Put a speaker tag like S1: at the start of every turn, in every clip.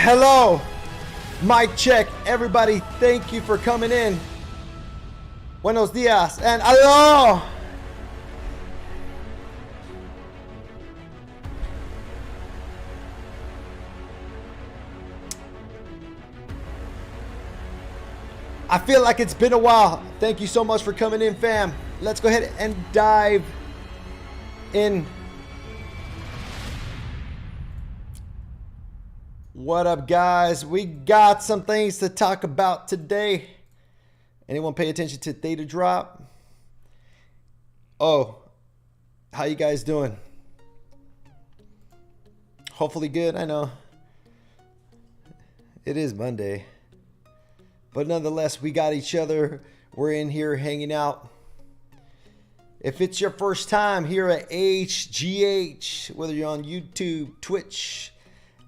S1: Hello, mic check, everybody. Thank you for coming in. Buenos dias and hello. I feel like it's been a while. Thank you so much for coming in, fam. Let's go ahead and dive in. What up, guys? We got some things to talk about today. Anyone pay attention to Thetadrop? Oh, how you guys doing? Hopefully good. I know it is Monday, but nonetheless, we got each other. We're in here hanging out. If it's your first time here at HGH, whether you're on YouTube, Twitch,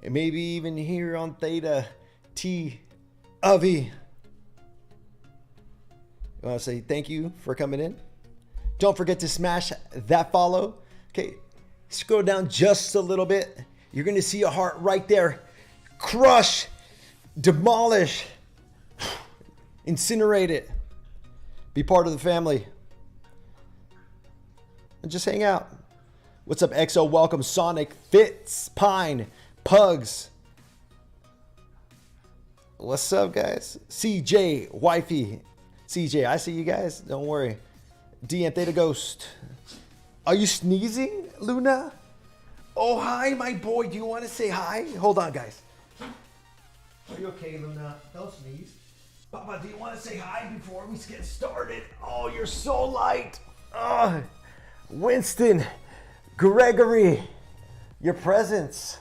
S1: and maybe even here on Theta T Avi, I want to say thank you for coming in. Don't forget to smash that follow. Okay, scroll down just a little bit. You're going to see a heart right there. Crush, demolish, incinerate it. Be part of the family. And just hang out. What's up, EXO? Welcome, Sonic, Fitz, Pine, Pugs. What's up, guys? CJ, Wifey. CJ, I see you guys. Don't worry. DM Theta Ghost. Are you sneezing, Luna? Oh, hi, my boy. Do you want to say hi? Hold on, guys. Are you okay, Luna? Don't sneeze. Papa, do you want to say hi before we get started? Oh, you're so light. Winston, Gregory, your presence.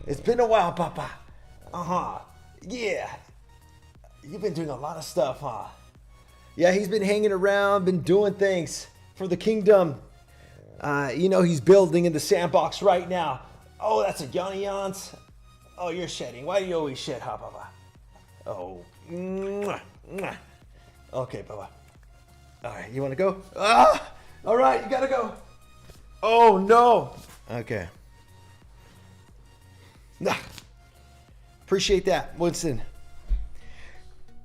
S1: It's been a while, Papa. Yeah. You've been doing a lot of stuff, huh? Yeah, he's been hanging around, been doing things for the kingdom. You know, he's building in the sandbox right now. Oh, that's a Yanni Yance. Oh, you're shedding. Why do you always shed, huh, Papa? Oh. Okay, Papa. All right, you want to go? All right, you got to go. Oh, no. Okay. Appreciate that, Winston.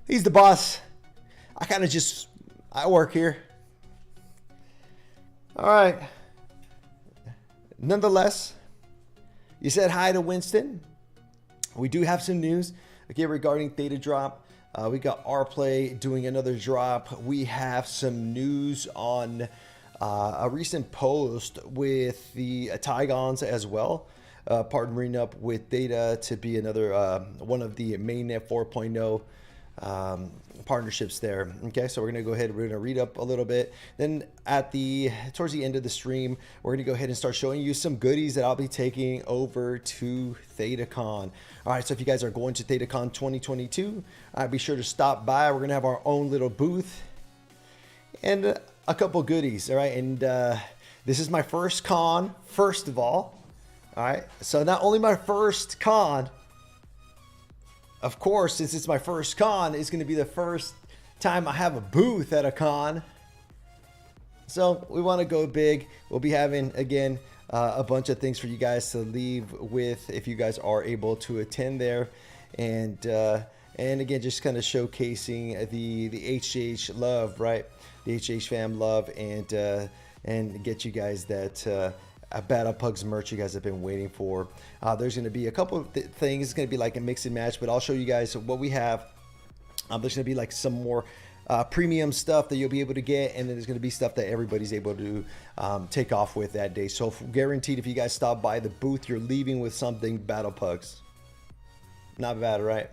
S1: He's the boss. I work here. All right. Nonetheless, you said hi to Winston. We do have some news, okay, regarding Thetadrop. We got RPlay doing another drop. We have some news on a recent post with the Tigons as well, partnering up with Theta to be another one of the mainnet 4.0 partnerships there. Okay, so we're gonna go ahead, we're gonna read up a little bit, then towards the end of the stream, we're gonna go ahead and start showing you some goodies that I'll be taking over to Thetacon. All right, so if you guys are going to Thetacon22, be sure to stop by. We're gonna have our own little booth and a couple goodies. All right, and this is my first con, first of all. All right, so not only my first con, of course, since it's my first con, it's going to be the first time I have a booth at a con. So we want to go big. We'll be having, again, a bunch of things for you guys to leave with if you guys are able to attend there. And again, just kind of showcasing the HH love, right? The HH fam love, and get you guys that Battle Pugs merch you guys have been waiting for. There's going to be a couple of things. It's going to be like a mix and match, but I'll show you guys what we have. There's going to be like some more premium stuff that you'll be able to get, and then there's going to be stuff that everybody's able to take off with that day. So guaranteed, if you guys stop by the booth, you're leaving with something Battle Pugs. Not bad, right?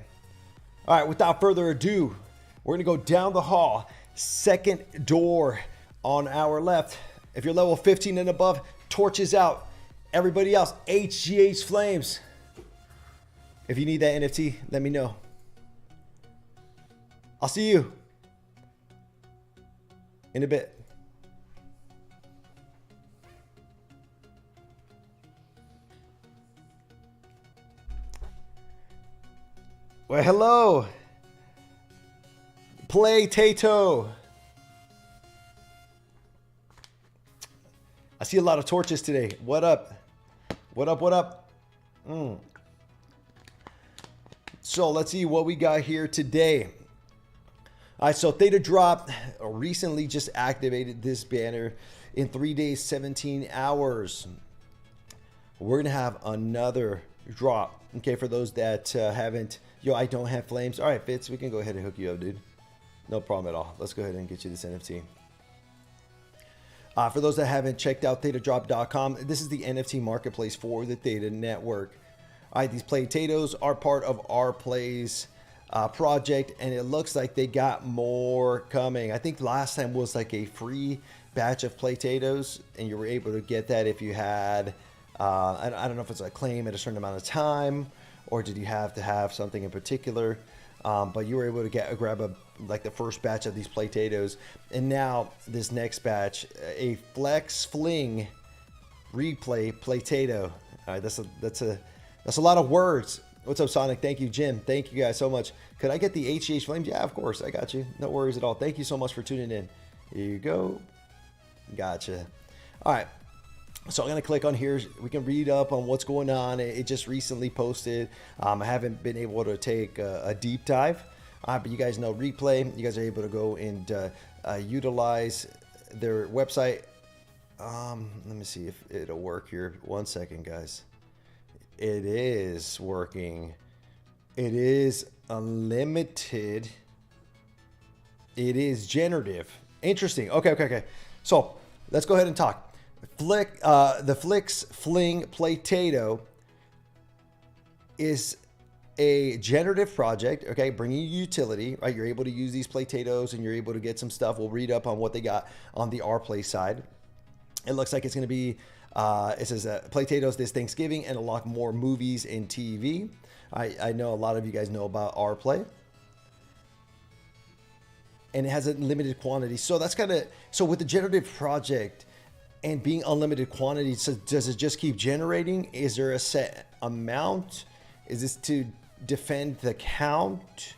S1: All right, without further ado, we're going to go down the hall. Second door on our left. If you're level 15 and above, torches out. Everybody else, HGH flames. If you need that NFT, let me know. I'll see you in a bit. Well, hello. Play Tato. I see a lot of torches today. What up? What up? What up? So let's see what we got here today. All right, so Thetadrop recently just activated this banner in 3 days, 17 hours. We're gonna have another drop. Okay, for those that haven't, I don't have flames. All right, Fitz, we can go ahead and hook you up, dude. No problem at all. Let's go ahead and get you this NFT. For those that haven't checked out Thetadrop.com, this is the NFT marketplace for the Theta network. All right, these Playtatos are part of our Plays project, and it looks like they got more coming. I think last time was like a free batch of Playtatos, and you were able to get that if you had, I don't know if it's a claim at a certain amount of time, or did you have to have something in particular, but you were able to grab like the first batch of these Playtatos, and now this next batch, a Flex Fling replay Playtato. All right, that's a lot of words. What's up, Sonic? Thank you, Jim. Thank you guys so much. Could I get the HGH Flames? Yeah, of course. I got you. No worries at all. Thank you so much for tuning in. Here you go. Gotcha. All right. So I'm going to click on here. We can read up on what's going on. It just recently posted. I haven't been able to take a deep dive. But you guys know replay. You guys are able to go and utilize their website. Let me see if it'll work here. 1 second, guys. It is working. It is unlimited. It is generative. Interesting. Okay. So let's go ahead and talk. The Flex Fling Playtato is a generative project, okay, bringing you utility, right? You're able to use these Playtatos and you're able to get some stuff. We'll read up on what they got on the RPlay side. It looks like it's going to be, it says Playtatos this Thanksgiving and unlock more movies and TV. I know a lot of you guys know about RPlay. And it has a limited quantity. So that's kind of, so with the generative project and being unlimited quantity, so does it just keep generating? Is there a set amount? Is this to defend the count?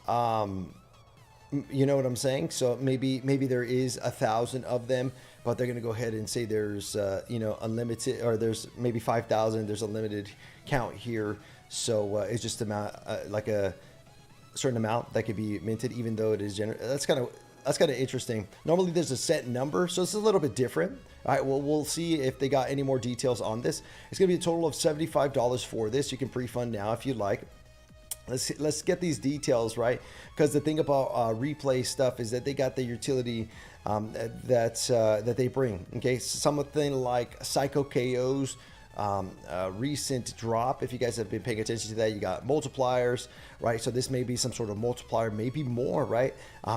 S1: You know what I'm saying? So maybe there is 1,000 of them, but they're going to go ahead and say there's, unlimited, or there's maybe 5,000. There's a limited count here. So it's just like a certain amount that could be minted, even though it is that's kind of interesting. Normally there's a set number, so it's a little bit different. All right, well, we'll see if they got any more details on this. It's going to be a total of $75 for this. You can pre-fund now if you'd like. Let's get these details right, because the thing about replay stuff is that they got the utility that they bring. Okay, something like Psycho KO's recent drop. If you guys have been paying attention to that, you got multipliers, right? So this may be some sort of multiplier, maybe more, right?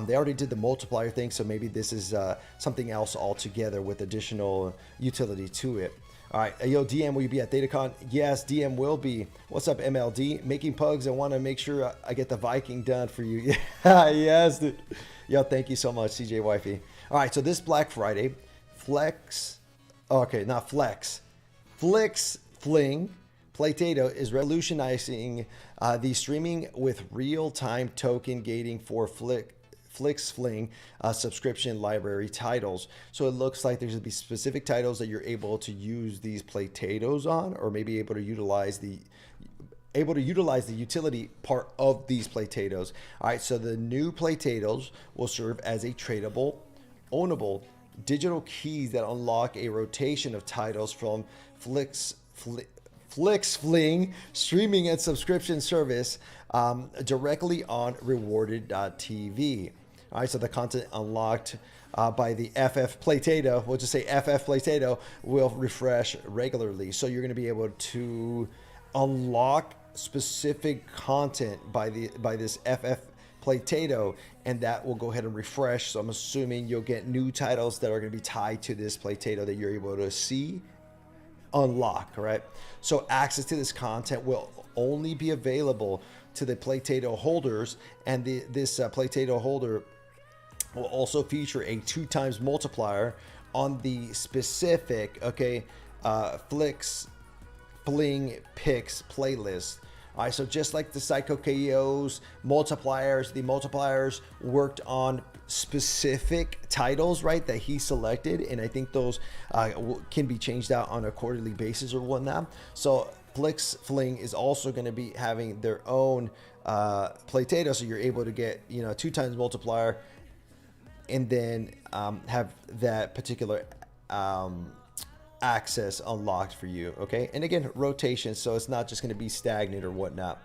S1: They already did the multiplier thing, so maybe this is something else altogether with additional utility to it. All right, yo, DM, will you be at Thetacon? Yes, DM will be. What's up, MLD? Making pugs. I want to make sure I get the Viking done for you. Yes, dude. Yo, thank you so much, CJ Wifey. All right, so this Black Friday, Flex Fling Playtato is revolutionizing the streaming with real-time token gating for Flex Fling subscription library titles. So it looks like there's going to be specific titles that you're able to use these Playtatos on, or maybe able to utilize the utility part of these Playtatos. All right, so the new Playtatos will serve as a tradable, ownable digital keys that unlock a rotation of titles from Flex Fling streaming and subscription service directly on rewarded.tv. All right, so the content unlocked by the FF Playtato, we'll just say FF Playtato, will refresh regularly. So you're going to be able to unlock specific content by this FF Playtato, and that will go ahead and refresh. So I'm assuming you'll get new titles that are going to be tied to this Playtato that you're able to see, unlock, right? So access to this content will only be available to the Playtato holders, and this Playtato holder will also feature a 2x multiplier on the specific Flex Fling Picks playlist. All right, so just like the Psycho KOs, multipliers, the multipliers worked on specific titles, right, that he selected, and I think those can be changed out on a quarterly basis or whatnot. So Flix Fling is also going to be having their own Playtado, so you're able to get 2 times multiplier, and then have that particular access unlocked for you. Okay, and again, rotation, so it's not just going to be stagnant or whatnot.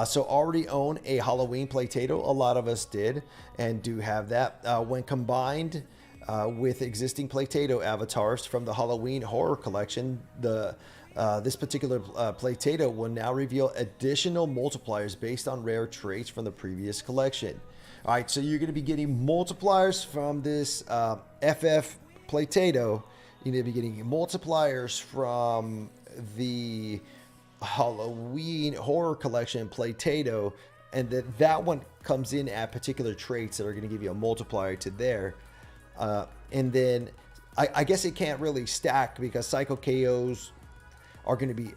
S1: So already own a Halloween Playtado. A lot of us did and do have that. When combined with existing Playtado avatars from the Halloween horror collection, this particular Playtado will now reveal additional multipliers based on rare traits from the previous collection. All right, so you're going to be getting multipliers from this FF Playtado. You're going to be getting multipliers from the Halloween horror collection Playtado, and that one comes in at particular traits that are going to give you a multiplier to there. And then I guess it can't really stack because Psycho KOs are going to be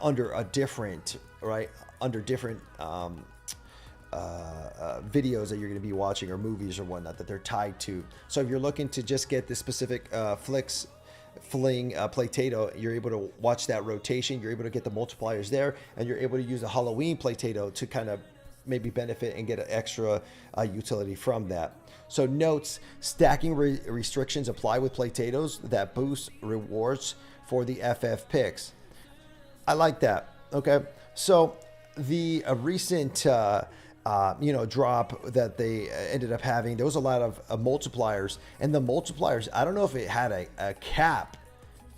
S1: under a different, right, under different videos that you're going to be watching, or movies or whatnot that they're tied to. So if you're looking to just get the specific Flix Fling Playtado, you're able to watch that rotation, you're able to get the multipliers there, and you're able to use a Halloween Playtado to kind of maybe benefit and get an extra utility from that. So notes, stacking restrictions apply with Playtados that boost rewards for the FF picks. I like that. Okay, so the recent drop that they ended up having, there was a lot of multipliers, and the multipliers, I don't know if it had a cap,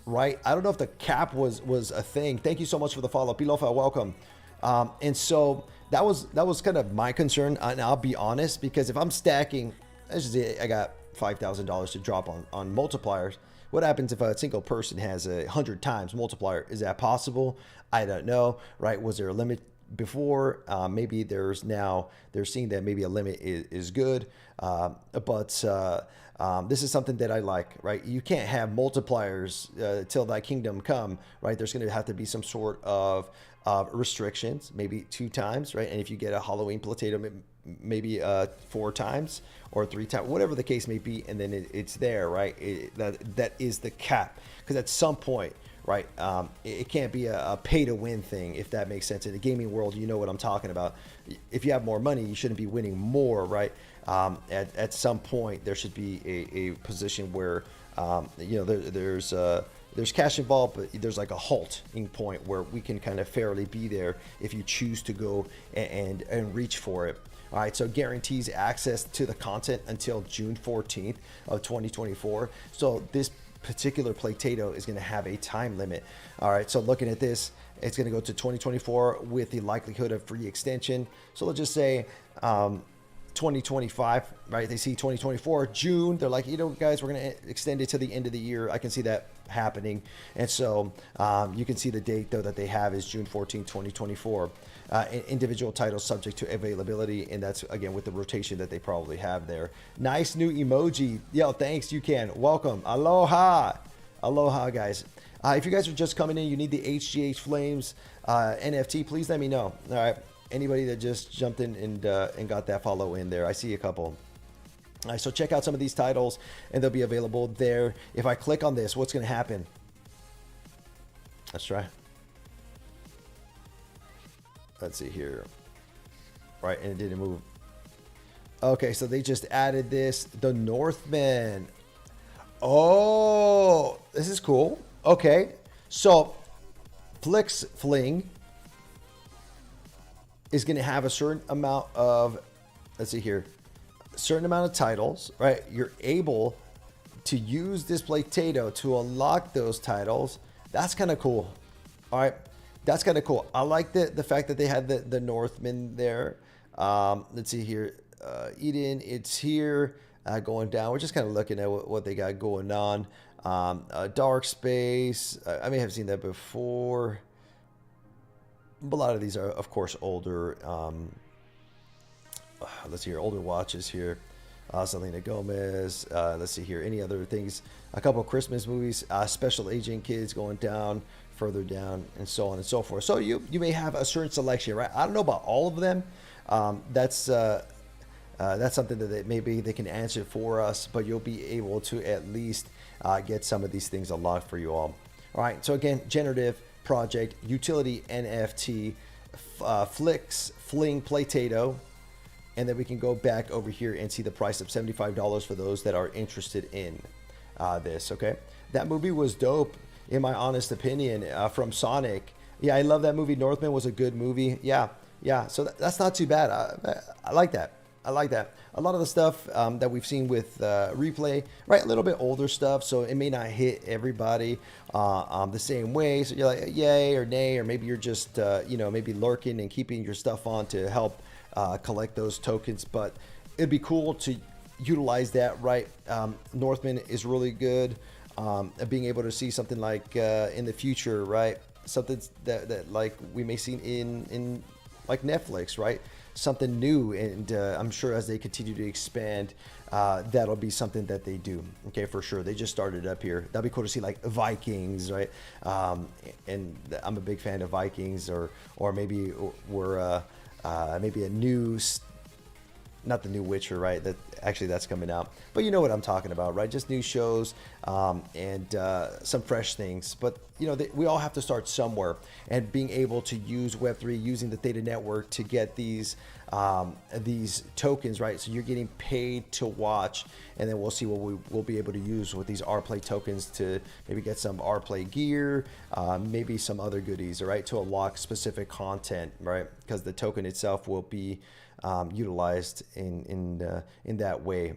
S1: right? I don't know if the cap was a thing. Thank you so much for the follow, Pilofa, welcome. And so that was kind of my concern, and I'll be honest, because if I'm stacking, let's just say I got $5,000 to drop on multipliers. What happens if a single person has 100 times multiplier? Is that possible? I don't know, right? Was there a limit before? Maybe they're seeing that maybe a limit is good, but this is something that I like, right? You can't have multipliers till thy kingdom come, right? There's going to have to be some sort of restrictions, maybe 2 times, right? And if you get a Halloween Playtado, maybe 4 times or 3 times, whatever the case may be, and then it's there, right? That is the cap, because at some point, right, it can't be a pay-to-win thing, if that makes sense. In the gaming world, you know what I'm talking about. If you have more money, you shouldn't be winning more, right? At some point, there should be a position where there's cash involved, but there's like a halting point where we can kind of fairly be there if you choose to go and reach for it. All right, so guarantees access to the content until June 14th of 2024. So this particular Playtado is going to have a time limit. All right, so looking at this, it's going to go to 2024 with the likelihood of free extension. So let's just say 2025, right? They see 2024 June, they're like, guys, we're going to extend it to the end of the year. I can see that happening. And so you can see the date though that they have is June 14, 2024. Individual titles subject to availability, and that's again with the rotation that they probably have there. Nice new emoji. Yo, thanks. You can welcome. Aloha guys. If you guys are just coming in, you need the HGH Flames NFT, please let me know. All right, anybody that just jumped in and got that follow in there, I see a couple. All right, so check out some of these titles and they'll be available there. If I click on this, what's going to happen? Let's try. Let's see here. Right, and it didn't move. Okay, so they just added this, the Northman. Oh, this is cool. Okay, so Flix Fling is going to have a certain amount of, let's see here, a certain amount of titles, right? You're able to use this Playtado to unlock those titles. That's kind of cool. All right. That's kind of cool. I like the fact that they had the Northman there. Let's see here. Eden, it's here going down. We're just kind of looking at what they got going on. Dark Space. I may have seen that before. But a lot of these are, of course, older. Let's see here. Older watches here. Selena Gomez. Let's see here. Any other things? A couple of Christmas movies. Special Agent Kids going down. further down, and so on and so forth. So you may have a certain selection, right? I don't know about all of them. That's something that maybe they can answer for us, but you'll be able to at least get some of these things unlocked for you all. All right, so again, generative project, utility NFT, Flix Fling Playtato, and then we can go back over here and see the price of $75 for those that are interested in this. Okay, that movie was dope, in my honest opinion, from Sonic. Yeah, I love that movie. Northman was a good movie. Yeah. So that's not too bad. I like that. I like that. A lot of the stuff that we've seen with replay, right? A little bit older stuff, so it may not hit everybody the same way. So you're like, yay or nay, or maybe you're just, maybe lurking and keeping your stuff on to help collect those tokens. But it'd be cool to utilize that, right? Northman is really good. Being able to see something like in the future, right? Something that like we may see in like Netflix, right? Something new, and I'm sure as they continue to expand, that'll be something that they do. Okay, for sure. They just started up here. That'd be cool to see, like Vikings, right? And I'm a big fan of Vikings, or maybe we're maybe a new, not the new Witcher, right? That's coming out, but you know what I'm talking about, right? Just new shows and some fresh things. But we all have to start somewhere, and being able to use Web3, using the Theta network to get these tokens, right? So you're getting paid to watch, and then we'll see what we'll be able to use with these RPlay tokens to maybe get some RPlay gear, maybe some other goodies, all right, to unlock specific content, right? Because the token itself will be utilized in that way.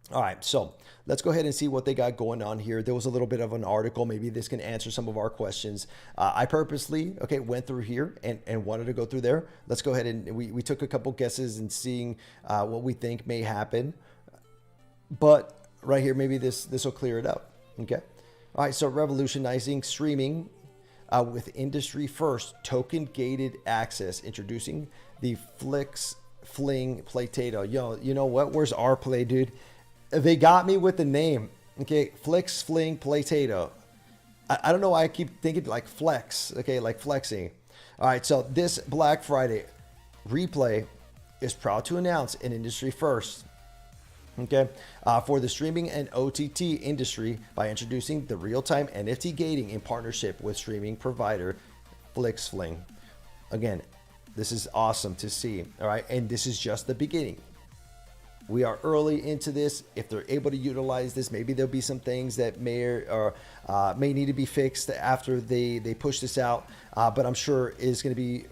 S1: All right, so let's go ahead and see what they got going on here. There was a little bit of an article. Maybe this can answer some of our questions. I purposely, went through here and wanted to go through there. Let's go ahead and we took a couple guesses and seeing what we think may happen. But right here, maybe this will clear it up. Okay. All right, so revolutionizing streaming with industry first token gated access, introducing the Flix Fling Playtato. Yo, you know what? Where's our play, dude? They got me with the name. Okay, Flix Fling Playtato. I don't know why I keep thinking like flex. Okay, like flexing. All right, so this Black Friday, Replay is proud to announce an industry first. Okay, for the streaming and OTT industry by introducing the real-time NFT gating in partnership with streaming provider Flix Fling. Again, this is awesome to see. All right, and this is just the beginning. We are early into this. If they're able to utilize this, maybe there'll be some things that may need to be fixed after they push this out. But I'm sure it's going to be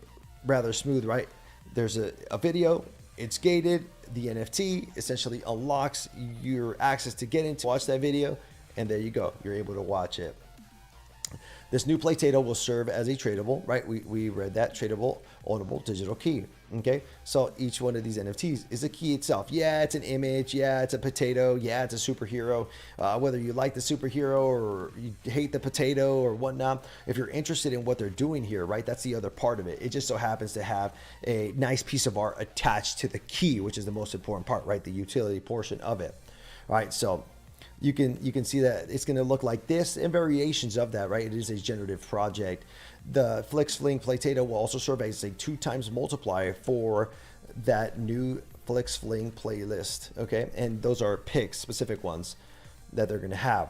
S1: rather smooth, right? There's a video, it's gated. The NFT essentially unlocks your access to get into watch that video, and there you go. You're able to watch it. This new Playtato will serve as a tradable, right? We read that, tradable, ownable digital key. Okay, so each one of these NFTs is a key itself. Yeah, it's an image. Yeah, it's a potato. Yeah, it's a superhero. Whether you like the superhero or you hate the potato or whatnot, if you're interested in what they're doing here, right, that's the other part of it. It just so happens to have a nice piece of art attached to the key, which is the most important part, right? The utility portion of it. All right, so you can see that it's going to look like this and variations of that, right? It is a generative project. The Flix Fling Playtato will also serve as a 2x multiplier for that new Flix Fling playlist, okay? And those are picks, specific ones that they're going to have.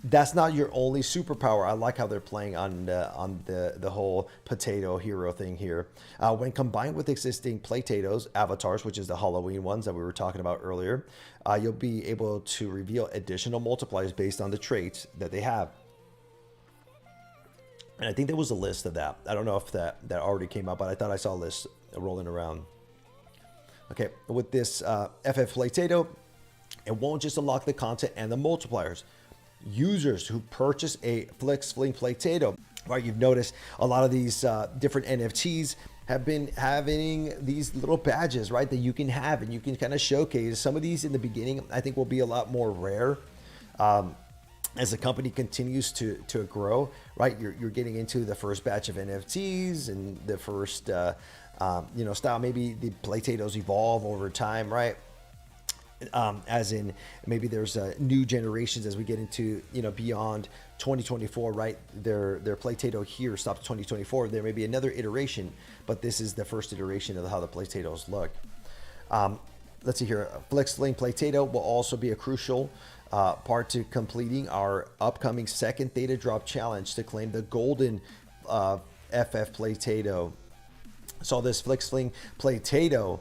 S1: That's not your only superpower. I like how they're playing on the whole potato hero thing here. When combined with existing Playtatos avatars, which is the Halloween ones that we were talking about earlier, you'll be able to reveal additional multipliers based on the traits that they have. And I think there was a list of that. I don't know if that already came out, but I thought I saw a list rolling around. Okay, with this FF Playtato, it won't just unlock the content and the multipliers. Users who purchase a Flix Fling Playtato, right? You've noticed a lot of these different NFTs have been having these little badges, right? That you can have and you can kind of showcase. Some of these in the beginning, I think, will be a lot more rare. As the company continues to grow, right? You're getting into the first batch of NFTs and the first, style. Maybe the Playtatos evolve over time, right? as in maybe there's new generations as we get into, you know, beyond 2024, right? Their Playtato here stops 2024. There may be another iteration, but this is the first iteration of how the Playtatos look. Let's see here. FlexFling Playtato will also be a crucial part to completing our upcoming second Thetadrop challenge to claim the golden FF Playtato. So this FlexFling Playtato,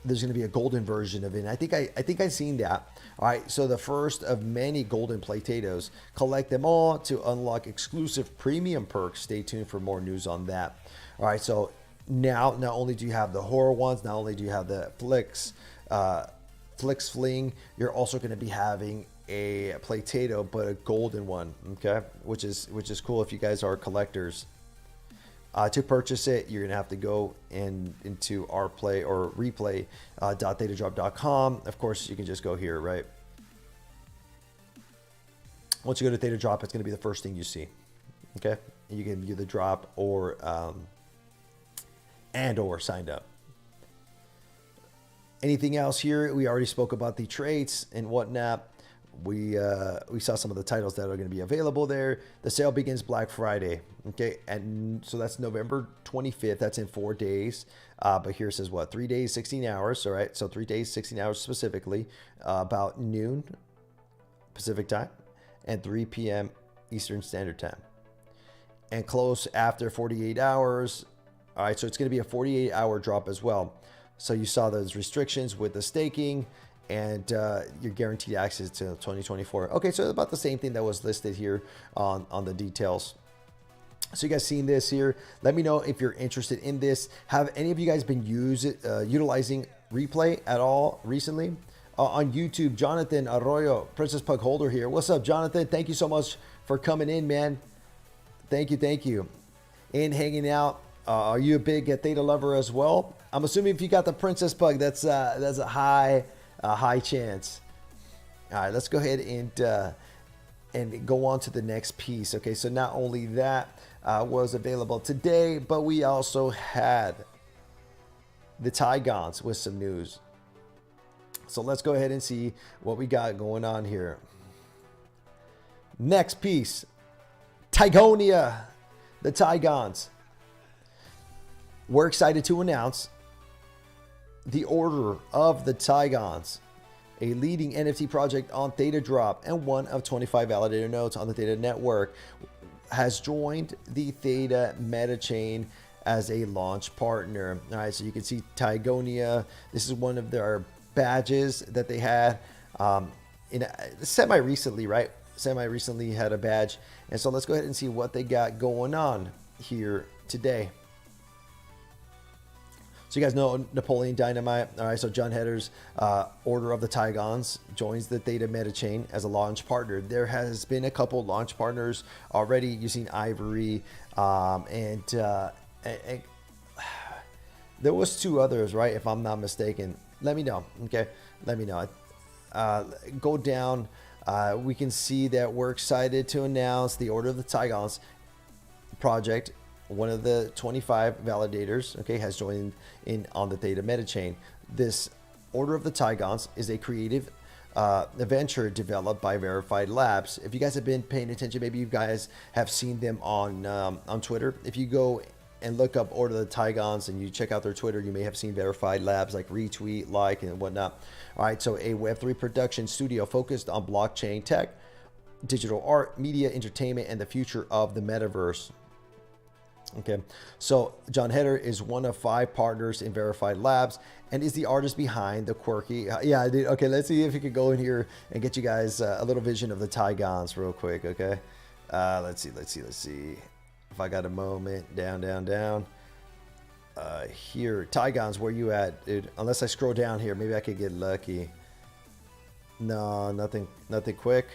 S1: there's going to be a golden version of it. And I think I've seen that. All right, so the first of many golden Playtatos. Collect them all to unlock exclusive premium perks. Stay tuned for more news on that. All right, so now not only do you have the horror ones, not only do you have the FlexFling, you're also going to be having a Playtato, but a golden one. Okay, which is cool if you guys are collectors. To purchase it, you're going to have to go into our play or replay.thetadrop.com. Of course, you can just go here, right? Once you go to Thetadrop, it's going to be the first thing you see. Okay? You can view the drop or signed up. Anything else here? We already spoke about the traits and whatnot. We saw some of the titles that are going to be available there. The sale begins Black Friday, okay, and so that's November 25th. That's in 4 days. But here it says what? 3 days, 16 hours. All right, so 3 days, 16 hours specifically, about noon Pacific time and 3 p.m. Eastern Standard Time, and close after 48 hours. All right, so it's going to be a 48-hour drop as well. So you saw those restrictions with the staking. And you're guaranteed access to 2024. Okay, so about the same thing that was listed here on the details. So you guys seen this here? Let me know if you're interested in this. Have any of you guys been utilizing Replay at all recently? On YouTube, Jonathan Arroyo, Princess Pug Holder here. What's up, Jonathan? Thank you so much for coming in, man. Thank you. And hanging out. Are you a big Theta lover as well? I'm assuming if you got the Princess Pug, that's a high chance. All right, let's go ahead and go on to the next piece. Okay, so not only that was available today, but we also had the Tygons with some news. So let's go ahead and see what we got going on here. Next piece, Tygonia, the Tygons. We're excited to announce the Order of the Tygons, a leading NFT project on Thetadrop and one of 25 validator nodes on the Theta network, has joined the Theta meta chain as a launch partner. All right, so you can see Tygonia. This is one of their badges that they had semi-recently, right? Semi-recently had a badge. And so let's go ahead and see what they got going on here today. So you guys know Napoleon Dynamite. All right, so John Hetter's Order of the Tygons joins the Theta meta chain as a launch partner. There has been a couple launch partners already. You've seen Ivory, and there was 2 others, right? If I'm not mistaken. Let me know, okay? Let me know. Go down. We can see that we're excited to announce the Order of the Tygons project. One of the 25 validators, okay, has joined in on the Theta meta chain. This Order of the Tygons is a creative venture developed by Verified Labs. If you guys have been paying attention, maybe you guys have seen them on Twitter. If you go and look up Order of the Tygons and you check out their Twitter, you may have seen Verified Labs like retweet, like, and whatnot. All right, so a Web3 production studio focused on blockchain tech, digital art, media, entertainment, and the future of the metaverse. Okay, so John Heder is one of 5 partners in Verified Labs and is the artist behind the quirky. Yeah, I did. Okay, let's see if we could go in here and get you guys a little vision of the Tygons real quick. Okay, let's see. If I got a moment, down. Here, Tygons, where you at, dude? Unless I scroll down here, maybe I could get lucky. No, nothing quick.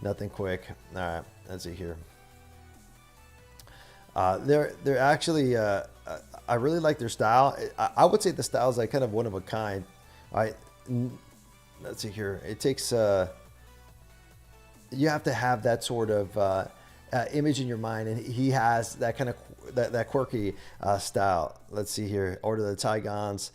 S1: Nothing quick. All right, let's see here. They're actually, I really like their style. I would say the style is like kind of one of a kind. All right, let's see here. It takes, you have to have that sort of image in your mind, and he has that kind of that quirky style. Let's see here. Order of the Tygons.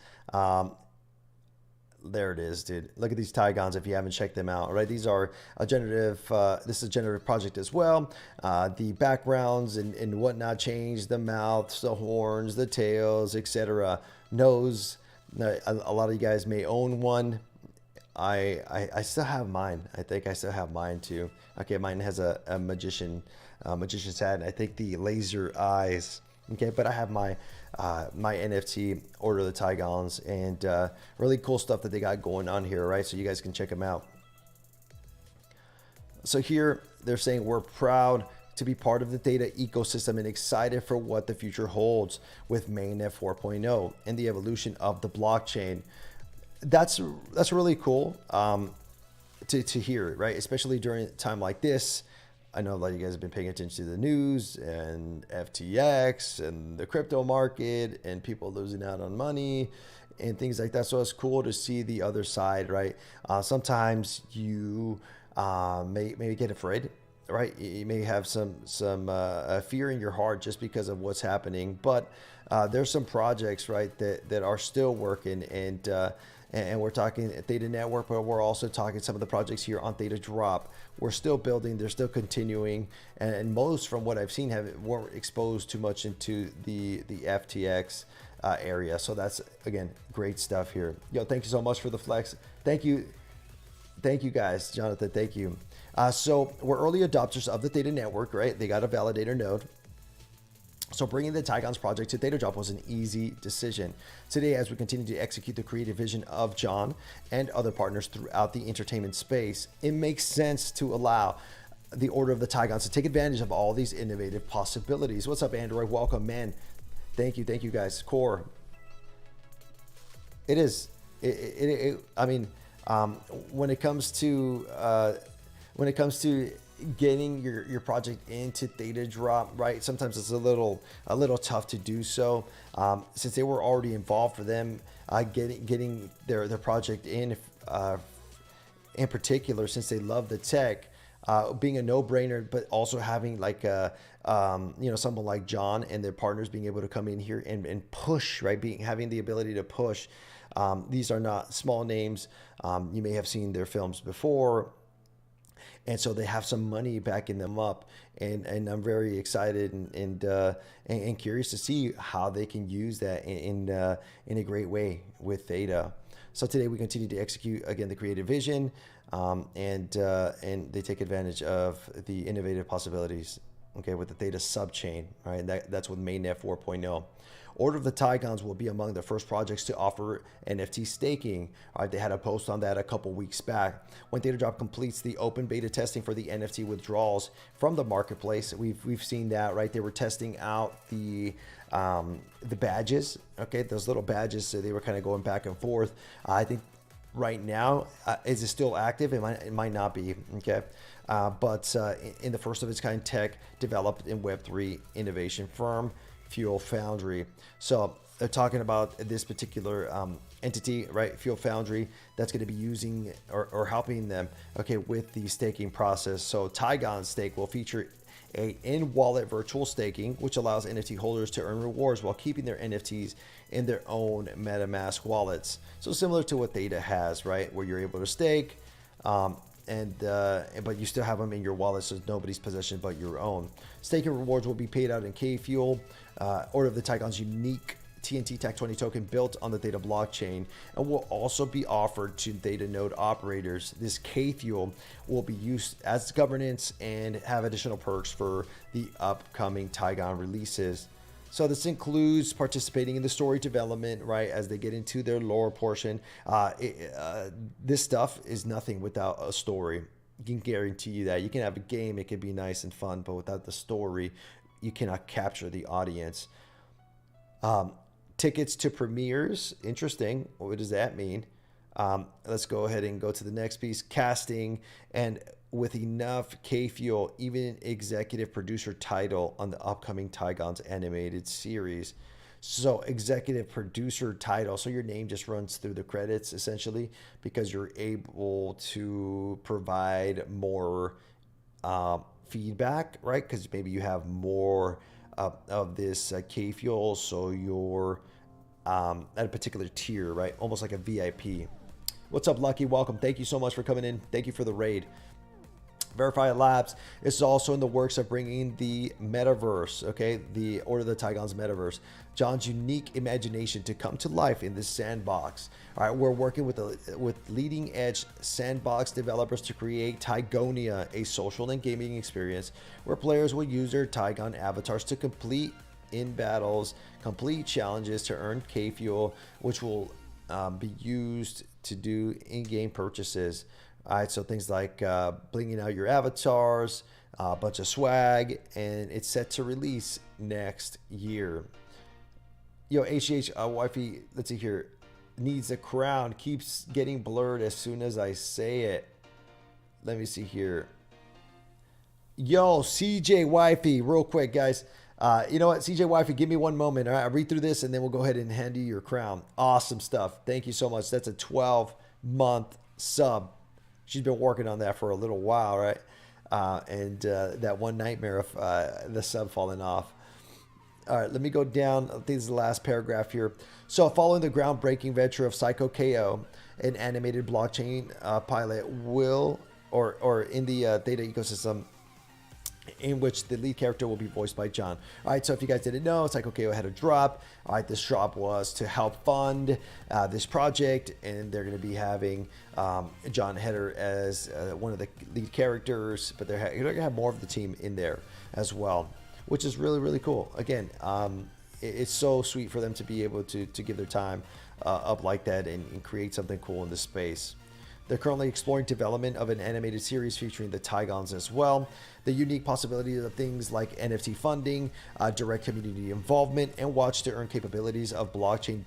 S1: there it is, dude. Look at these Tigons if you haven't checked them out, right? These are a generative, this is a generative project as well. The backgrounds and whatnot change, the mouths, the horns, the tails, etc. Nose. A lot of you guys may own one. I still have mine. I think I still have mine too. Okay, mine has a magician's hat, and I think the laser eyes. Okay, but I have my my NFT, Order of the Tigons, and really cool stuff that they got going on here, right? So you guys can check them out. So here they're saying we're proud to be part of the Theta ecosystem and excited for what the future holds with mainnet 4.0 and the evolution of the blockchain. That's really cool to hear, right? Especially during a time like this. I know a lot of you guys have been paying attention to the news and FTX and the crypto market and people losing out on money and things like that. So it's cool to see the other side, right? Sometimes you may get afraid, right? You may have some fear in your heart just because of what's happening. But there's some projects, right, that are still working, and we're talking Theta Network, but we're also talking some of the projects here on Thetadrop. We're still building, they're still continuing, and most from what I've seen weren't exposed too much into the FTX area. So that's, again, great stuff here. Yo, thank you so much for the flex. Thank you guys, Jonathan, thank you. So we're early adopters of the Theta Network, right? They got a validator node. So bringing the Tigons project to Thetadrop was an easy decision. Today, as we continue to execute the creative vision of John and other partners throughout the entertainment space, it makes sense to allow the Order of the Tigons to take advantage of all these innovative possibilities. What's up, Android? Welcome, man. Thank you guys. Core. It is. I mean, when it comes to getting your project into Thetadrop, right? Sometimes it's a little tough to do so, since they were already involved. For them, getting their project in particular, since they love the tech, being a no-brainer, but also having like someone like John and their partners being able to come in here and push, right? Having the ability to push. These are not small names. You may have seen their films before. And so they have some money backing them up, and I'm very excited and curious to see how they can use that in a great way with Theta. So today we continue to execute, again, the creative vision, and they take advantage of the innovative possibilities, okay, with the Theta subchain, right? That's with mainnet 4.0. Order of the Tigons will be among the first projects to offer NFT staking. All right, they had a post on that a couple weeks back. When Thetadrop completes the open beta testing for the NFT withdrawals from the marketplace, we've seen that, right? They were testing out the badges, okay, those little badges. So they were kind of going back and forth. I think right now, is it still active? It might not be, okay. But in the first of its kind tech developed in Web3 innovation firm, Fuel Foundry. So they're talking about this particular entity, right? Fuel Foundry, that's going to be using or helping them, okay, with the staking process. So Tigons Stake will feature a in-wallet virtual staking, which allows NFT holders to earn rewards while keeping their NFTs in their own MetaMask wallets. So similar to what Theta has, right? Where you're able to stake, but you still have them in your wallet, so it's nobody's possession but your own. Staking rewards will be paid out in K-Fuel, Order of the Ticon's unique TNT Tech20 token built on the Theta blockchain, and will also be offered to Theta node operators. This K-Fuel will be used as governance and have additional perks for the upcoming Tigon releases. So this includes participating in the story development, right, as they get into their lore portion. This stuff is nothing without a story. I can guarantee you that. You can have a game, it can be nice and fun, but without the story, you cannot capture the audience. Tickets to premieres, interesting. What does that mean? Let's go ahead and go to the next piece. Casting, and with enough K-Fuel, even executive producer title on the upcoming Tigons animated series. So executive producer title, so your name just runs through the credits essentially, because you're able to provide more feedback, right? Because maybe you have more of this K-Fuel, so you're at a particular tier, right? Almost like a VIP. What's up, Lucky? Welcome. Thank you so much for coming in. Thank you for the raid. Verified Labs is also in the works of bringing the metaverse, okay, the Order of the Tygons metaverse, John's unique imagination to come to life in this sandbox. All right, we're working with leading edge sandbox developers to create Tygonia, a social and gaming experience where players will use their Tygon avatars to complete in battles, complete challenges to earn K fuel, which will be used to do in-game purchases. All right, so things like blinging out your avatars, a bunch of swag, and it's set to release next year. Yo, HH wifey, let's see here, needs a crown, keeps getting blurred as soon as I say it. Let me see here. Yo, CJ wifey, real quick, guys. You know what, CJ wifey, give me one moment. All right, I'll read through this and then we'll go ahead and hand you your crown. Awesome stuff. Thank you so much. That's a 12-month sub. She's been working on that for a little while, right? And that one nightmare of the sub falling off. All right, let me go down. I think this is the last paragraph here. So following the groundbreaking venture of Psycho KO, an animated blockchain pilot will, or in the Theta ecosystem, in which the lead character will be voiced by John. All right, so if you guys didn't know, Psycho KO had a drop. All right, this drop was to help fund this project, and they're going to be having John Heder as one of the lead characters, but they're going to have more of the team in there as well, which is really, really cool. Again, it's so sweet for them to be able to give their time up like that and create something cool in this space. They're currently exploring development of an animated series featuring the Tygons as well. The unique possibilities of things like NFT funding, direct community involvement, and watch to earn capabilities of blockchain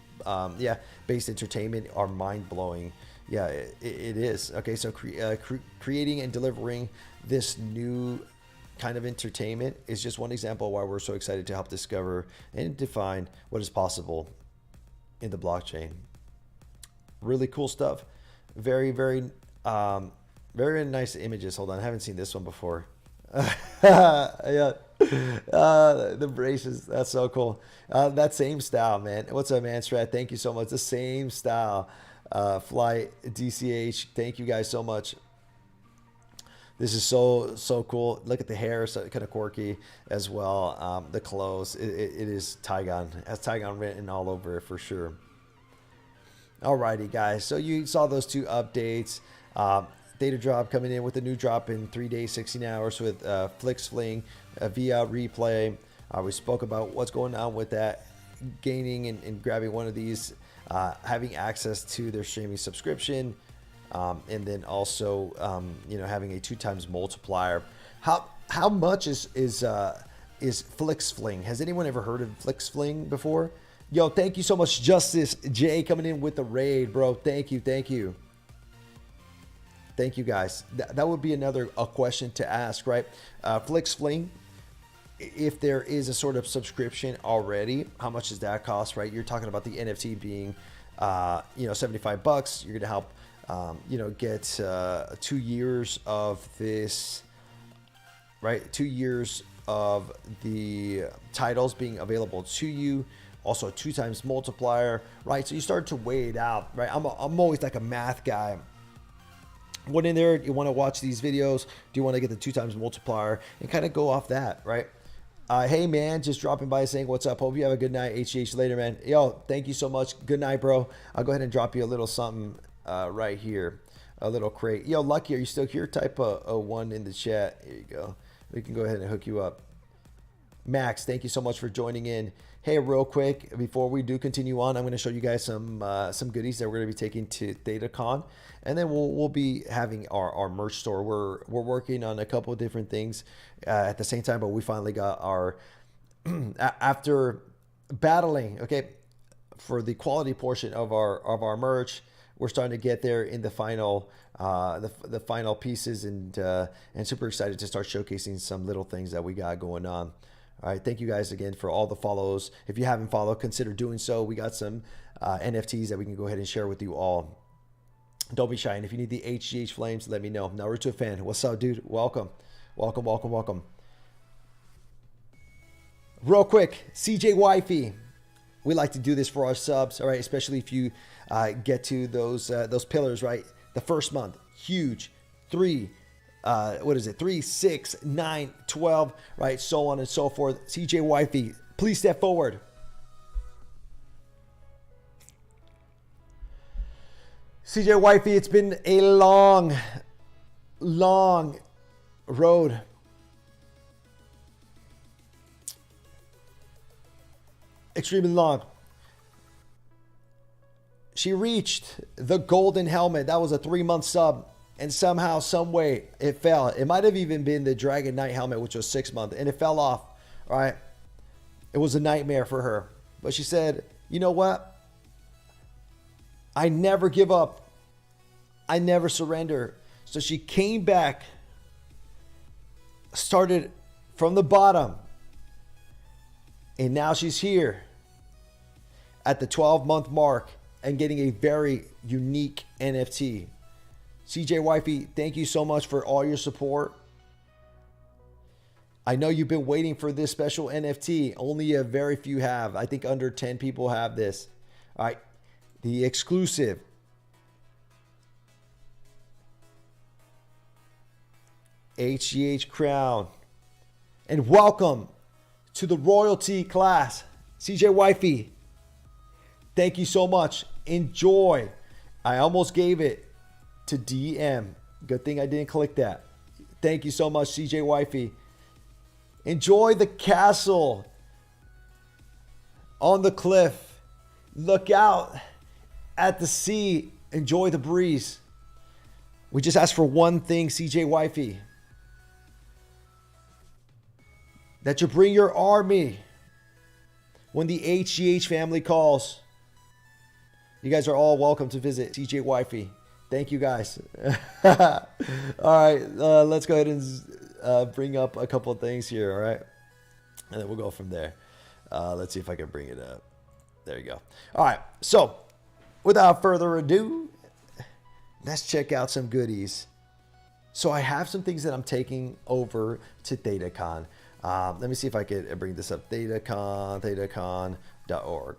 S1: based entertainment are mind-blowing. Yeah, it is. Okay, so creating and delivering this new kind of entertainment is just one example of why we're so excited to help discover and define what is possible in the blockchain. Really cool stuff. Very, very, very nice images. Hold on, I haven't seen this one before. Yeah, the braces. That's so cool. That same style, man. What's up, man? Strat, thank you so much. The same style. Fly DCH. Thank you guys so much. This is so cool. Look at the hair, so kind of quirky as well. The clothes. It is Tygon. It has Tygon written all over it for sure. Alrighty, guys. So you saw those two updates. Thetadrop coming in with a new drop in 3 days, 16 hours with FlixFling via replay. We spoke about what's going on with that, gaining and grabbing one of these, having access to their streaming subscription, and then also having a 2x multiplier. How much is FlixFling? Has anyone ever heard of FlixFling before? Yo, thank you so much, Justice J, coming in with the raid, bro. Thank you. Thank you, guys. That would be a question to ask, right? FlixFling, if there is a sort of subscription already, how much does that cost, right? You're talking about the NFT being, $75. You're gonna help, get 2 years of this, right? 2 years of the titles being available to you. Also a 2x multiplier, right? So you start to weigh it out, right? I'm always like a math guy. What in there, you want to watch these videos? Do you want to get the 2x multiplier and kind of go off that, right? Hey man, just dropping by saying what's up. Hope you have a good night. HGH later, man. Yo, thank you so much. Good night, bro. I'll go ahead and drop you a little something right here, a little crate. Yo, Lucky, are you still here? Type a 1 in the chat. Here you go. We can go ahead and hook you up. Max, thank you so much for joining in. Hey, real quick, before we do continue on, I'm going to show you guys some goodies that we're going to be taking to Thetacon, and then we'll be having our merch store. We're working on a couple of different things at the same time, but we finally got our after battling, okay, for the quality portion of our merch. We're starting to get there in the final the final pieces, and super excited to start showcasing some little things that we got going on. All right, thank you guys again for all the follows. If you haven't followed, consider doing so. We got some NFTs that we can go ahead and share with you all. Don't be shy. And if you need the HGH Flames, let me know. Naruto fan, what's up, dude? Welcome. Real quick, CJ Wifey. We like to do this for our subs, all right? Especially if you get to those pillars, right? The first month, huge. 3, 3, 6, 9, 12, right? So on and so forth. CJ Wifey, please step forward. CJ Wifey, it's been a long road. Extremely long. She reached the golden helmet. That was a 3-month sub. And somehow, some way, it fell. It might have even been the Dragon Knight helmet, which was 6 months. And it fell off. All right. It was a nightmare for her. But she said, you know what? I never give up. I never surrender. So she came back. Started from the bottom. And now she's here at the 12-month mark and getting a very unique NFT. CJ Wifey, thank you so much for all your support. I know you've been waiting for this special NFT. Only a very few have. I think under 10 people have this. All right. The exclusive. HGH crown. And welcome to the royalty class. CJ Wifey, thank you so much. Enjoy. I almost gave it to DM. Good thing I didn't click that. Thank you so much, CJ Wifey. Enjoy the castle on the cliff. Look out at the sea. Enjoy the breeze. We just asked for one thing, CJ Wifey. That you bring your army when the HGH family calls. You guys are all welcome to visit CJ Wifey. Thank you guys. All right, let's go ahead and bring up a couple of things here, all right? And then we'll go from there. Let's see if I can bring it up. There you go. All right, so without further ado, let's check out some goodies. So I have some things that I'm taking over to Thetacon. Let me see if I could bring this up. Thetacon.org.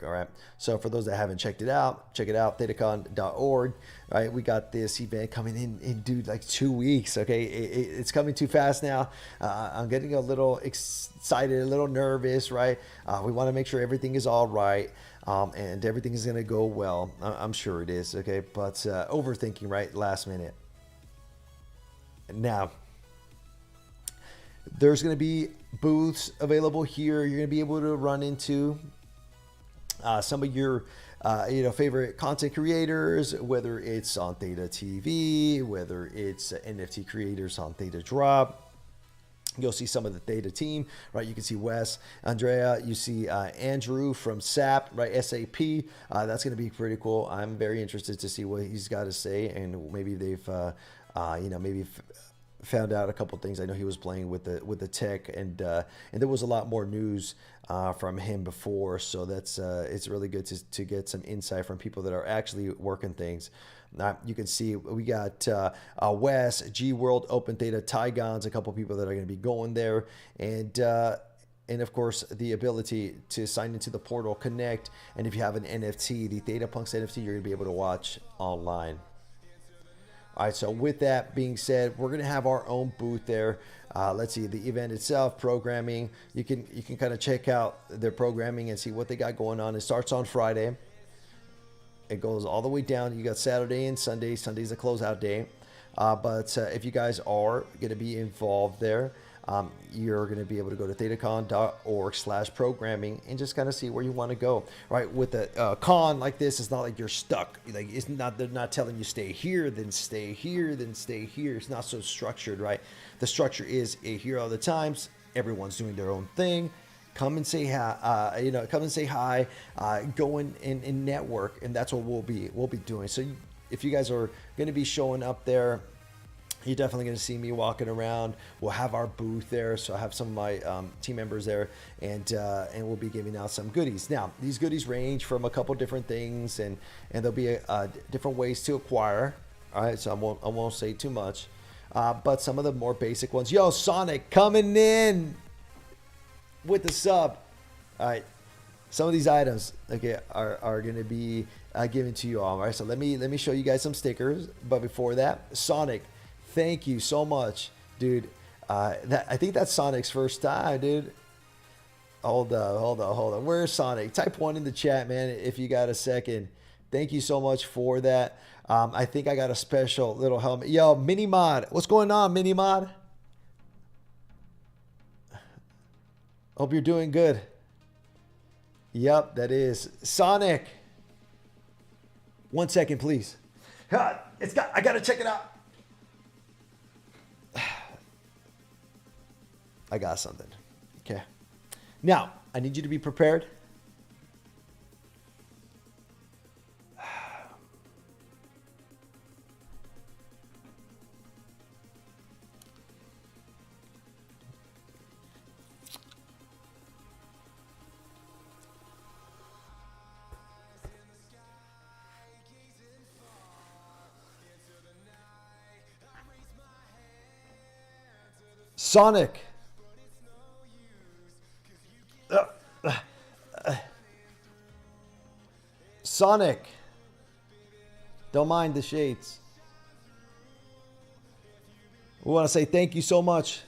S1: All right. So for those that haven't checked it out, check it out. Thetacon.org. All right. We got this event coming in dude, like 2 weeks. Okay. It's coming too fast now. I'm getting a little excited, a little nervous, right? We want to make sure everything is all right. And everything is going to go well. I'm sure it is. Okay. But overthinking, right? Last minute. Now, there's going to be booths available here. You're going to be able to run into some of your favorite content creators, whether it's on Theta TV, whether it's NFT creators on Thetadrop. You'll see some of the Theta team, right? You can see Wes, Andrea, you see Andrew from SAP, right? SAP. That's going to be pretty cool. I'm very interested to see what he's got to say, and maybe they've, found out a couple things. I know he was playing with the tech, and there was a lot more news from him before. So that's it's really good to get some insight from people that are actually working things. You can see we got Wes, G World, Open Theta, Tygons, a couple people that are going to be going there, and of course the ability to sign into the portal, connect, and if you have an NFT, the ThetaPunks NFT, you're going to be able to watch online. All right, so with that being said, we're going to have our own booth there. Let's see, the event itself, programming. You can kind of check out their programming and see what they got going on. It starts on Friday. It goes all the way down. You got Saturday and Sunday. Sunday's a closeout day. But if you guys are going to be involved there, you're going to be able to go to thetacon.org/programming and just kind of see where you want to go. Right, with a con like this, it's not like you're stuck. Like it's not, they're not telling you stay here, then stay here, then stay here. It's not so structured, right? The structure is here all the times. Everyone's doing their own thing. Come and say hi. Come and say hi. Go in and network, and that's what we'll be doing. So if you guys are going to be showing up there, you're definitely going to see me walking around. We'll have our booth there, so I have some of my team members there, and we'll be giving out some goodies. Now, these goodies range from a couple different things, and there'll be different ways to acquire. All right, so I won't say too much, but some of the more basic ones. Yo, Sonic coming in with the sub. All right, some of these items, okay, are going to be given to you all. All right, so let me show you guys some stickers. But before that, Sonic, thank you so much, dude. I think that's Sonic's first time, dude. Hold on. Where's Sonic? Type 1 in the chat, man, if you got a second. Thank you so much for that. I think I got a special little helmet. Yo, Mini Mod, what's going on, Mini Mod? Hope you're doing good. Yep, that is Sonic. 1 second, please. I gotta check it out. I got something. Okay. Now, I need you to be prepared. Sonic. Sonic. Don't mind the shades. We want to say thank you so much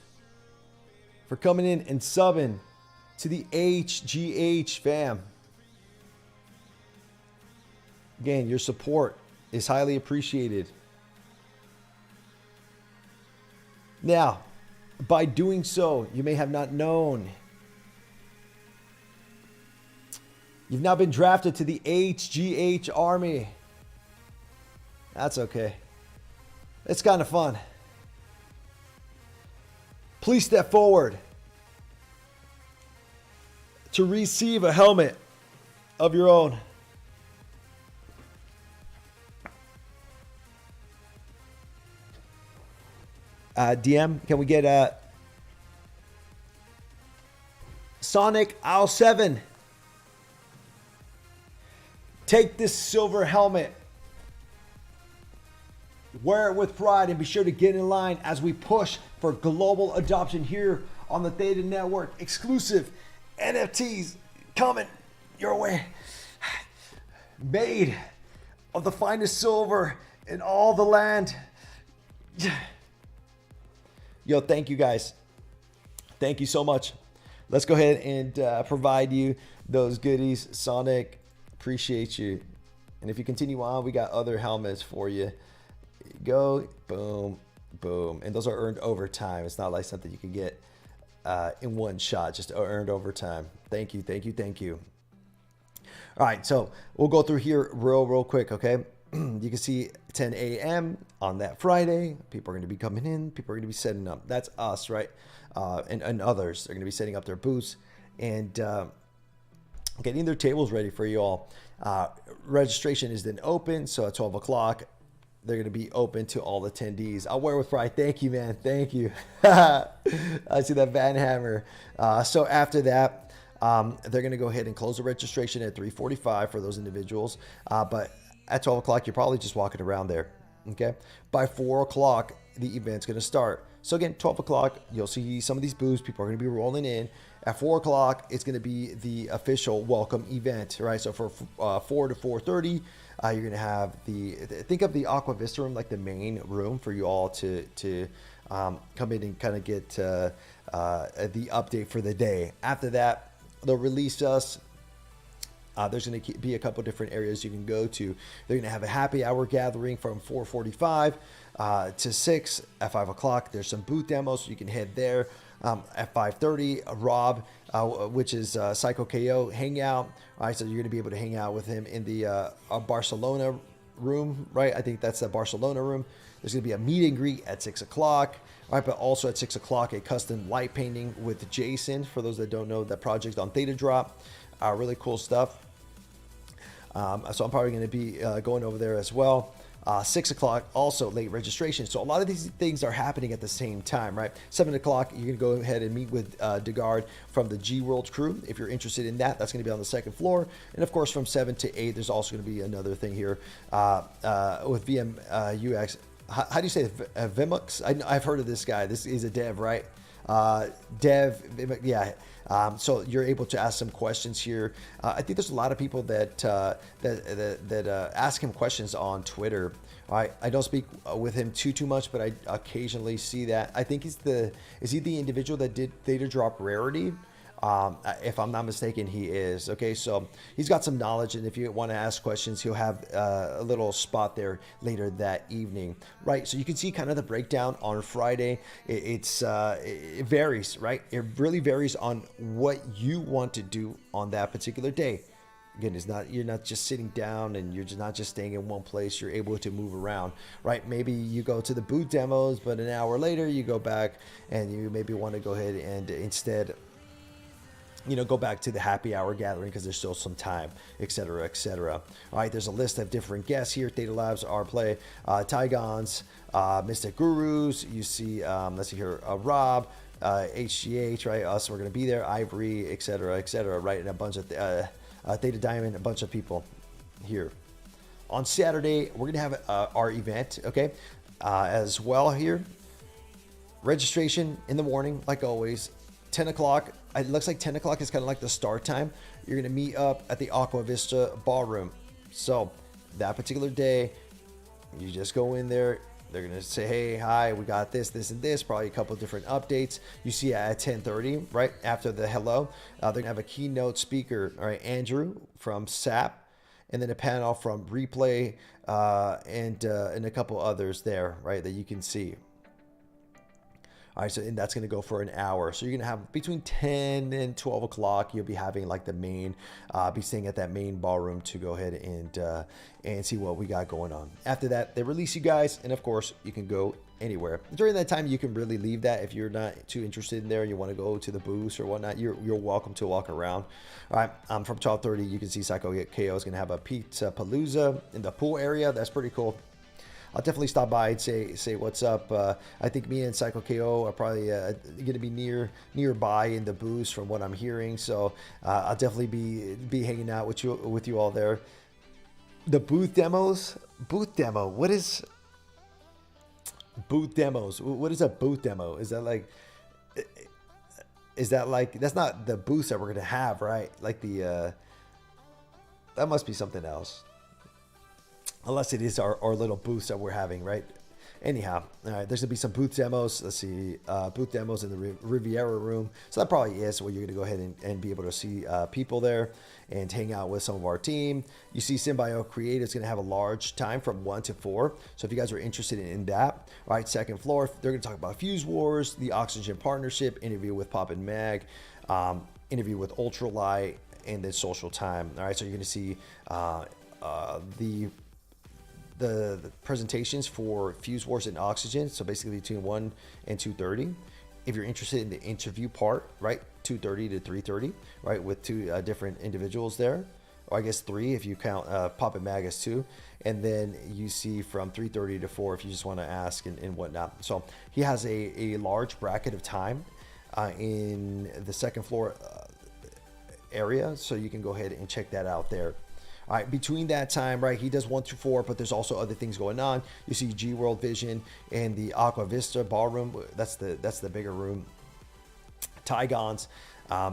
S1: for coming in and subbing to the HGH fam. Again, your support is highly appreciated. Now, by doing so, you may have not known. You've now been drafted to the HGH Army. That's okay. It's kind of fun. Please step forward to receive a helmet of your own. DM, can we get Sonic Owl 7? Take this silver helmet, wear it with pride, and be sure to get in line as we push for global adoption here on the Theta Network. Exclusive NFTs coming your way, made of the finest silver in all the land. Yo, thank you guys. Thank you so much. Let's go ahead and provide you those goodies. Sonic, appreciate you. And if you continue on, we got other helmets for you. Go, boom, boom. And those are earned over time. It's not like something you can get in one shot, just earned over time. Thank you, thank you, thank you. All right, so we'll go through here real quick, okay? You can see 10 a.m. on that Friday. People are going to be coming in. People are going to be setting up. That's us, right? And others are going to be setting up their booths and getting their tables ready for you all. Registration is then open. So at 12 o'clock, they're going to be open to all attendees. I'll wear with pride. Thank you, man. Thank you. I see that Van Hammer. So after that, they're going to go ahead and close the registration at 3:45 for those individuals. But at 12 o'clock, you're probably just walking around there, okay? By 4 o'clock, the event's going to start. So again, 12 o'clock, you'll see some of these booths. People are going to be rolling in. At 4 o'clock, it's going to be the official welcome event, right? So for 4 to 4:30, you're going to have think of the Aqua Vista room, like the main room for you all to come in and kind of get the update for the day. After that, they'll release us. There's going to be a couple different areas you can go to. They're going to have a happy hour gathering from 4:45 to 6. At 5 o'clock, there's some booth demos, so you can head there. At 5:30, Rob, which is Psycho KO, hangout. All right, so you're going to be able to hang out with him in the Barcelona room, right? I think that's the Barcelona room. There's going to be a meet and greet at 6 o'clock. All right, but also at 6 o'clock, a custom light painting with Jason. For those that don't know, that project on Thetadrop. Really cool stuff. So I'm probably going to be going over there as well. 6 o'clock, also late registration. So a lot of these things are happening at the same time, right? 7 o'clock, you're going to go ahead and meet with DeGard from the G World crew. If you're interested in that, that's going to be on the second floor. And of course, from 7 to 8, there's also going to be another thing here with VM UX. How do you say it? Vimux? I've heard of this guy. This is a dev, right? Dev, yeah. So you're able to ask some questions here. I think there's a lot of people that ask him questions on Twitter. I don't speak with him too much, but I occasionally see that. I think is he the individual that did Thetadrop Rarity? If I'm not mistaken, he is. Okay, so he's got some knowledge, and if you want to ask questions, he'll have a little spot there later that evening, right? So you can see kind of the breakdown on Friday. It varies, right? It really varies on what you want to do on that particular day. Again, you're not just sitting down and you're just not just staying in one place. You're able to move around, right? Maybe you go to the booth demos, but an hour later you go back and you maybe want to go ahead and instead, go back to the happy hour gathering because there's still some time, etc., etc. All right, there's a list of different guests here: Theta Labs, Rplay, Tygons, Mystic Gurus. You see, let's see here, Rob, HGH, right? Us, we're going to be there. Ivory, etc., etc., right? And a bunch of Theta Diamond, a bunch of people here. On Saturday, we're going to have our event, okay, as well here. Registration in the morning, like always. 10 o'clock. It looks like 10 o'clock is kind of like the start time. You're going to meet up at the Aqua Vista Ballroom. So that particular day, you just go in there. They're going to say, hey, hi, we got this, and this, probably a couple of different updates. You see at 10:30, right after the hello, they're going to have a keynote speaker, all right, Andrew from SAP, and then a panel from Replay and a couple others there, right, that you can see. All right, so and that's going to go for an hour. So you're going to have between 10 and 12 o'clock. You'll be having like the main, be staying at that main ballroom to go ahead and see what we got going on. After that, they release you guys, and of course, you can go anywhere. During that time, you can really leave that if you're not too interested in there. You want to go to the booths or whatnot. You're welcome to walk around. All right, from 12:30, you can see Psycho KO is going to have a pizza palooza in the pool area. That's pretty cool. I'll definitely stop by and say what's up. I think me and Psycho KO are probably going to be nearby in the booths from what I'm hearing. So I'll definitely be hanging out with you all there. The booth demos. Booth demo. What is booth demos? What is a booth demo? Is that like? That's not the booths that we're gonna have, right? Like that must be something else. Unless it is our little booths that we're having, right? Anyhow, all right, there's going to be some booth demos. Let's see, booth demos in the Riviera room. So that probably is where you're going to go ahead and be able to see people there and hang out with some of our team. You see Symbio Create is going to have a large time from 1 to 4. So if you guys are interested in that, all right, second floor, they're going to talk about Fuse Wars, the Oxygen Partnership, interview with Pop and Mag, interview with Ultralight, and then Social Time. All right, so you're going to see the presentations for Fuse Wars and Oxygen, so basically between 1 and 2:30. If you're interested in the interview part, right, 2:30 to 3:30, right, with two different individuals there, or I guess 3 if you count Pop and Mag as 2, and then you see from 3:30 to 4 if you just want to ask and whatnot. So he has a large bracket of time in the second floor area, so you can go ahead and check that out there. All right, between that time, right, he does 1 through 4, but there's also other things going on. You see G World Vision and the Aqua Vista Ballroom. That's the bigger room. Tygons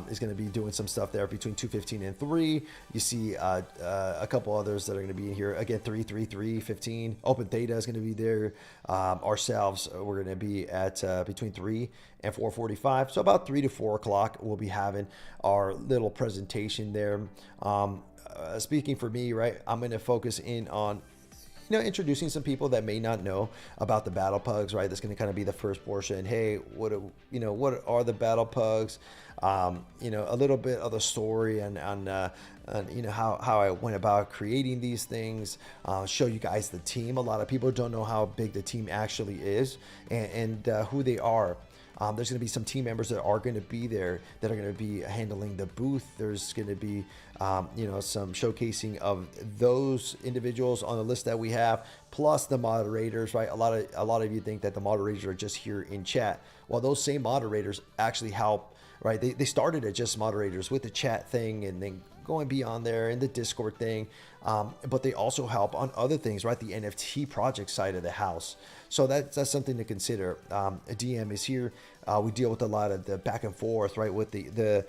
S1: is going to be doing some stuff there between 2:15 and 3. You see a couple others that are going to be in here. Again, 3:15. Open Theta is going to be there. Ourselves, we're going to be at between 3 and 4:45. So about 3 to 4 o'clock, we'll be having our little presentation there. Speaking for me, right, I'm going to focus in on, introducing some people that may not know about the battle pugs, right? That's going to kind of be the first portion. Hey, what are the battle pugs? A little bit of the story and how I went about creating these things. Show you guys the team. A lot of people don't know how big the team actually is and who they are. There's going to be some team members that are going to be there that are going to be handling the booth. There's going to be, some showcasing of those individuals on the list that we have, plus the moderators, right? A lot of you think that the moderators are just here in chat. Well, those same moderators actually help, right? They started as just moderators with the chat thing, and then going beyond there in the Discord thing, but they also help on other things, right? The NFT project side of the house. So that's something to consider. A DM is here. We deal with a lot of the back and forth, right, with the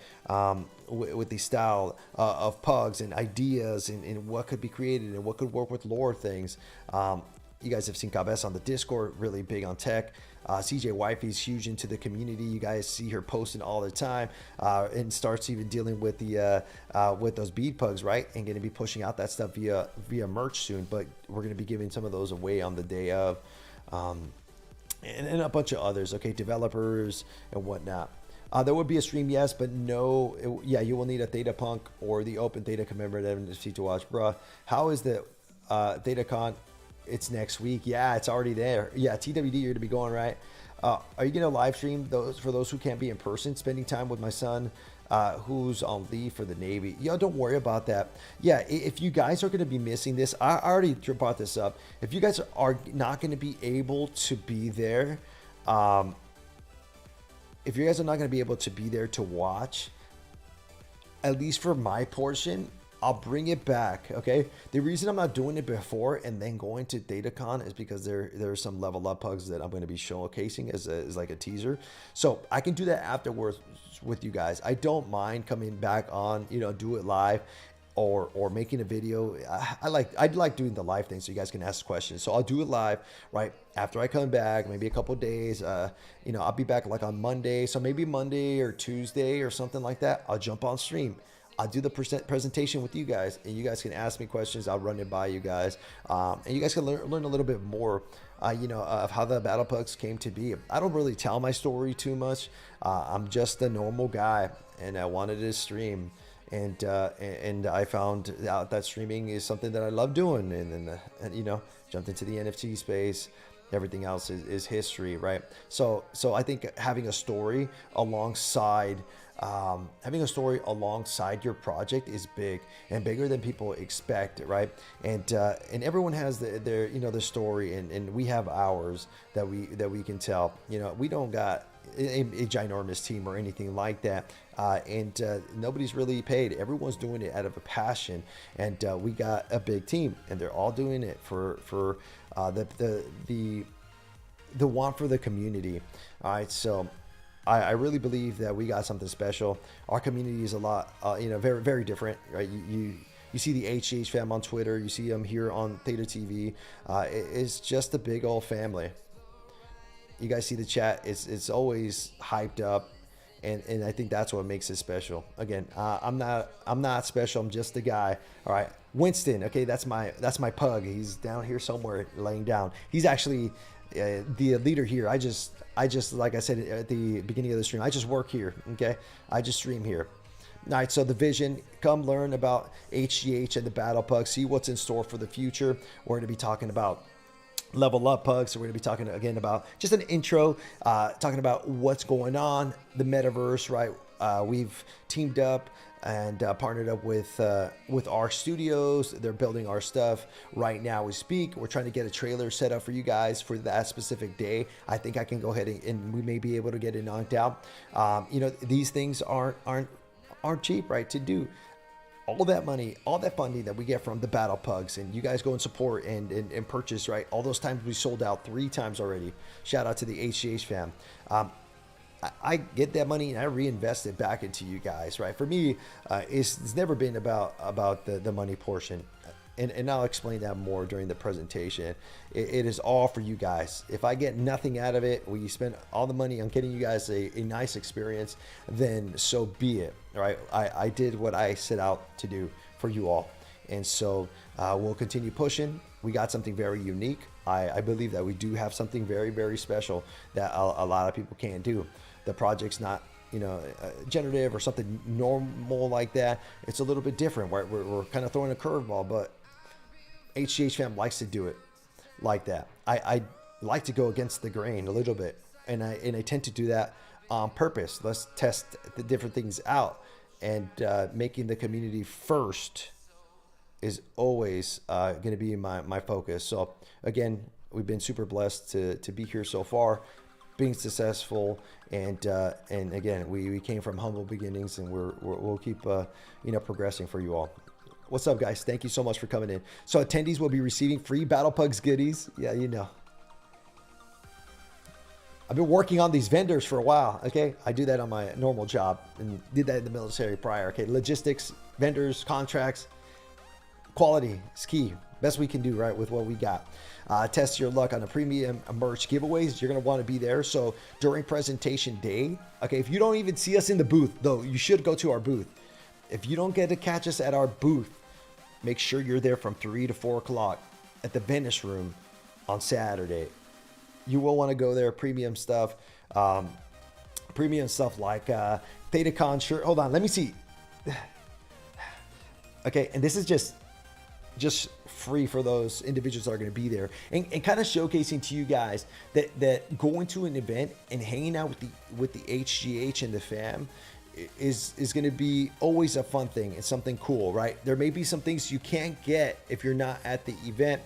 S1: style of pugs and ideas and what could be created and what could work with lore things. You guys have seen Cabeza on the Discord, really big on tech. CJ Wifey's huge into the community. You guys see her posting all the time, and starts even dealing with the with those bead pugs, right? And going to be pushing out that stuff via merch soon. But we're going to be giving some of those away on the day of, and a bunch of others. Okay, developers and whatnot. There would be a stream, yes, but no. Yeah, you will need a Thetapunk or the Open Theta commemorative NFT to watch, bruh. How is the Thetacon? It's next week. Yeah, it's already there. Yeah, TWD, you're gonna be going, right? Are you gonna live stream those for those who can't be in person? Spending time with my son, who's on leave for the Navy. Yo, don't worry about that. Yeah, if you guys are gonna be missing this, I already brought this up. If you guys are not gonna be able to be there, if you guys are not gonna be able to be there to watch, at least for my portion, I'll bring it back, okay? The reason I'm not doing it before and then going to Thetacon is because there are some level up pugs that I'm going to be showcasing as like a teaser. So I can do that afterwards with you guys. I don't mind coming back on, do it live or making a video. I'd like doing the live thing so you guys can ask questions. So I'll do it live right after I come back, maybe a couple days. I'll be back like on Monday. So maybe Monday or Tuesday or something like that. I'll jump on stream. I'll do the presentation with you guys, and you guys can ask me questions. I'll run it by you guys, and you guys can learn a little bit more, of how the battle pugs came to be. I don't really tell my story too much. I'm just a normal guy, and I wanted to stream, and I found out that streaming is something that I love doing, and jumped into the NFT space. Everything else is history, right? So I think having a story alongside your project is big and bigger than people expect, right? And everyone has their story, and we have ours that we can tell. We don't got a ginormous team or anything like that, and nobody's really paid. Everyone's doing it out of a passion, and we got a big team, and they're all doing it for the want for the community. All right, so I really believe that we got something special. Our community is a lot, very, very different, right? You see the HGH fam on Twitter. You see them here on Theta TV. It's just a big old family. You guys see the chat. It's always hyped up, and I think that's what makes it special. Again, I'm not special. I'm just a guy. All right, Winston. Okay, that's my pug. He's down here somewhere laying down. He's actually the leader here. I just like I said at the beginning of the stream, I just work here. Okay, I just stream here. All right, so the vision, come learn about HGH and the battle pug, see what's in store for the future. We're going to be talking about level up pugs. So we're going to be talking again about just an intro, talking about what's going on, the metaverse, right? We've teamed up and partnered up with our studios. They're building our stuff right now we speak. We're trying to get a trailer set up for you guys for that specific day. I think I can go ahead and we may be able to get it knocked out. These things aren't cheap, right, to do. All that money, all that funding that we get from the battle pugs, and you guys go and support and purchase, right? All those times we sold out 3 times already. Shout out to the HGH fam. I get that money and I reinvest it back into you guys, right? For me, it's never been about the money portion. And I'll explain that more during the presentation. It is all for you guys. If I get nothing out of it, we spend all the money on getting you guys a nice experience, then so be it. All right, I did what I set out to do for you all. And so we'll continue pushing. We got something very unique. I believe that we do have something very, very special that a lot of people can't do. The project's not generative or something normal like that. It's a little bit different. We're kind of throwing a curveball, but HGH fam likes to do it like that. I like to go against the grain a little bit, and I tend to do that on purpose. Let's test the different things out, and making the community first is always going to be my focus. So again, we've been super blessed to be here so far. being successful, and again, we came from humble beginnings, and we'll keep progressing for you all. What's up, guys? Thank you so much for coming in. So attendees will be receiving free Battle Pugs goodies. Yeah, you know. I've been working on these vendors for a while, okay? I do that on my normal job and did that in the military prior, okay? Logistics, vendors, contracts, quality is key. Best we can do, right, with what we got. Test your luck on the premium merch giveaways. You're going to want to be there. So during presentation day, okay, if you don't even see us in the booth, though, you should go to our booth. If you don't get to catch us at our booth, make sure you're there from 3 to 4 o'clock at the Venice room on Saturday. You will want to go there. Premium stuff like Thetacon shirt. Hold on, let me see. Okay, and this is just free for those individuals that are going to be there, and kind of showcasing to you guys that going to an event and hanging out with the HGH and the fam is going to be always a fun thing. It's something cool, right? There may be some things you can't get if you're not at the event.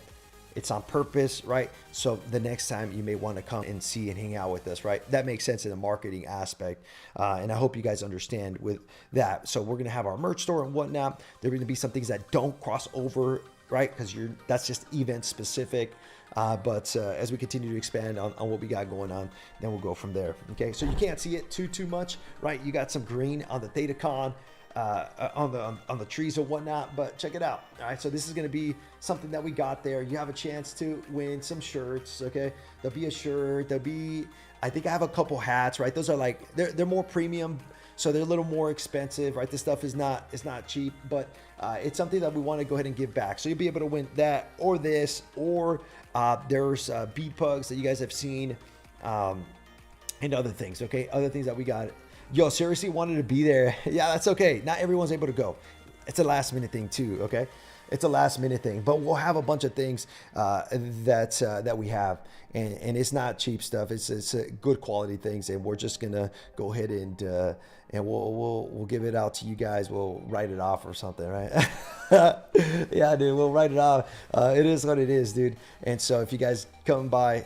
S1: It's on purpose, right? So the next time you may want to come and see and hang out with us, right? That makes sense in the marketing aspect. And I hope you guys understand with that. So we're going to have our merch store and whatnot. There are going to be some things that don't cross over, right? Because that's just event specific. But as we continue to expand on what we got going on, then we'll go from there. Okay, so you can't see it too much, right? You got some green on the Thetacon, on the trees or whatnot, but check it out. All right, so this is going to be something that we got there. You have a chance to win some shirts. Okay, there'll be a shirt. There'll be, I think I have a couple hats. Right, those are like they're more premium, so they're a little more expensive. Right, this stuff is not cheap, but it's something that we want to go ahead and give back. So you'll be able to win that or this, or there's bead pugs that you guys have seen, and other things. Okay, other things that we got. Yo, seriously wanted to be there. Yeah, that's okay. Not everyone's able to go. It's a last minute thing too, okay? It's a last minute thing, but we'll have a bunch of things that we have, and it's not cheap stuff. It's good quality things, and we're just gonna go ahead and we'll give it out to you guys. We'll write it off or something, right? Yeah, dude, we'll write it off. It is what it is, dude. And so if you guys come by,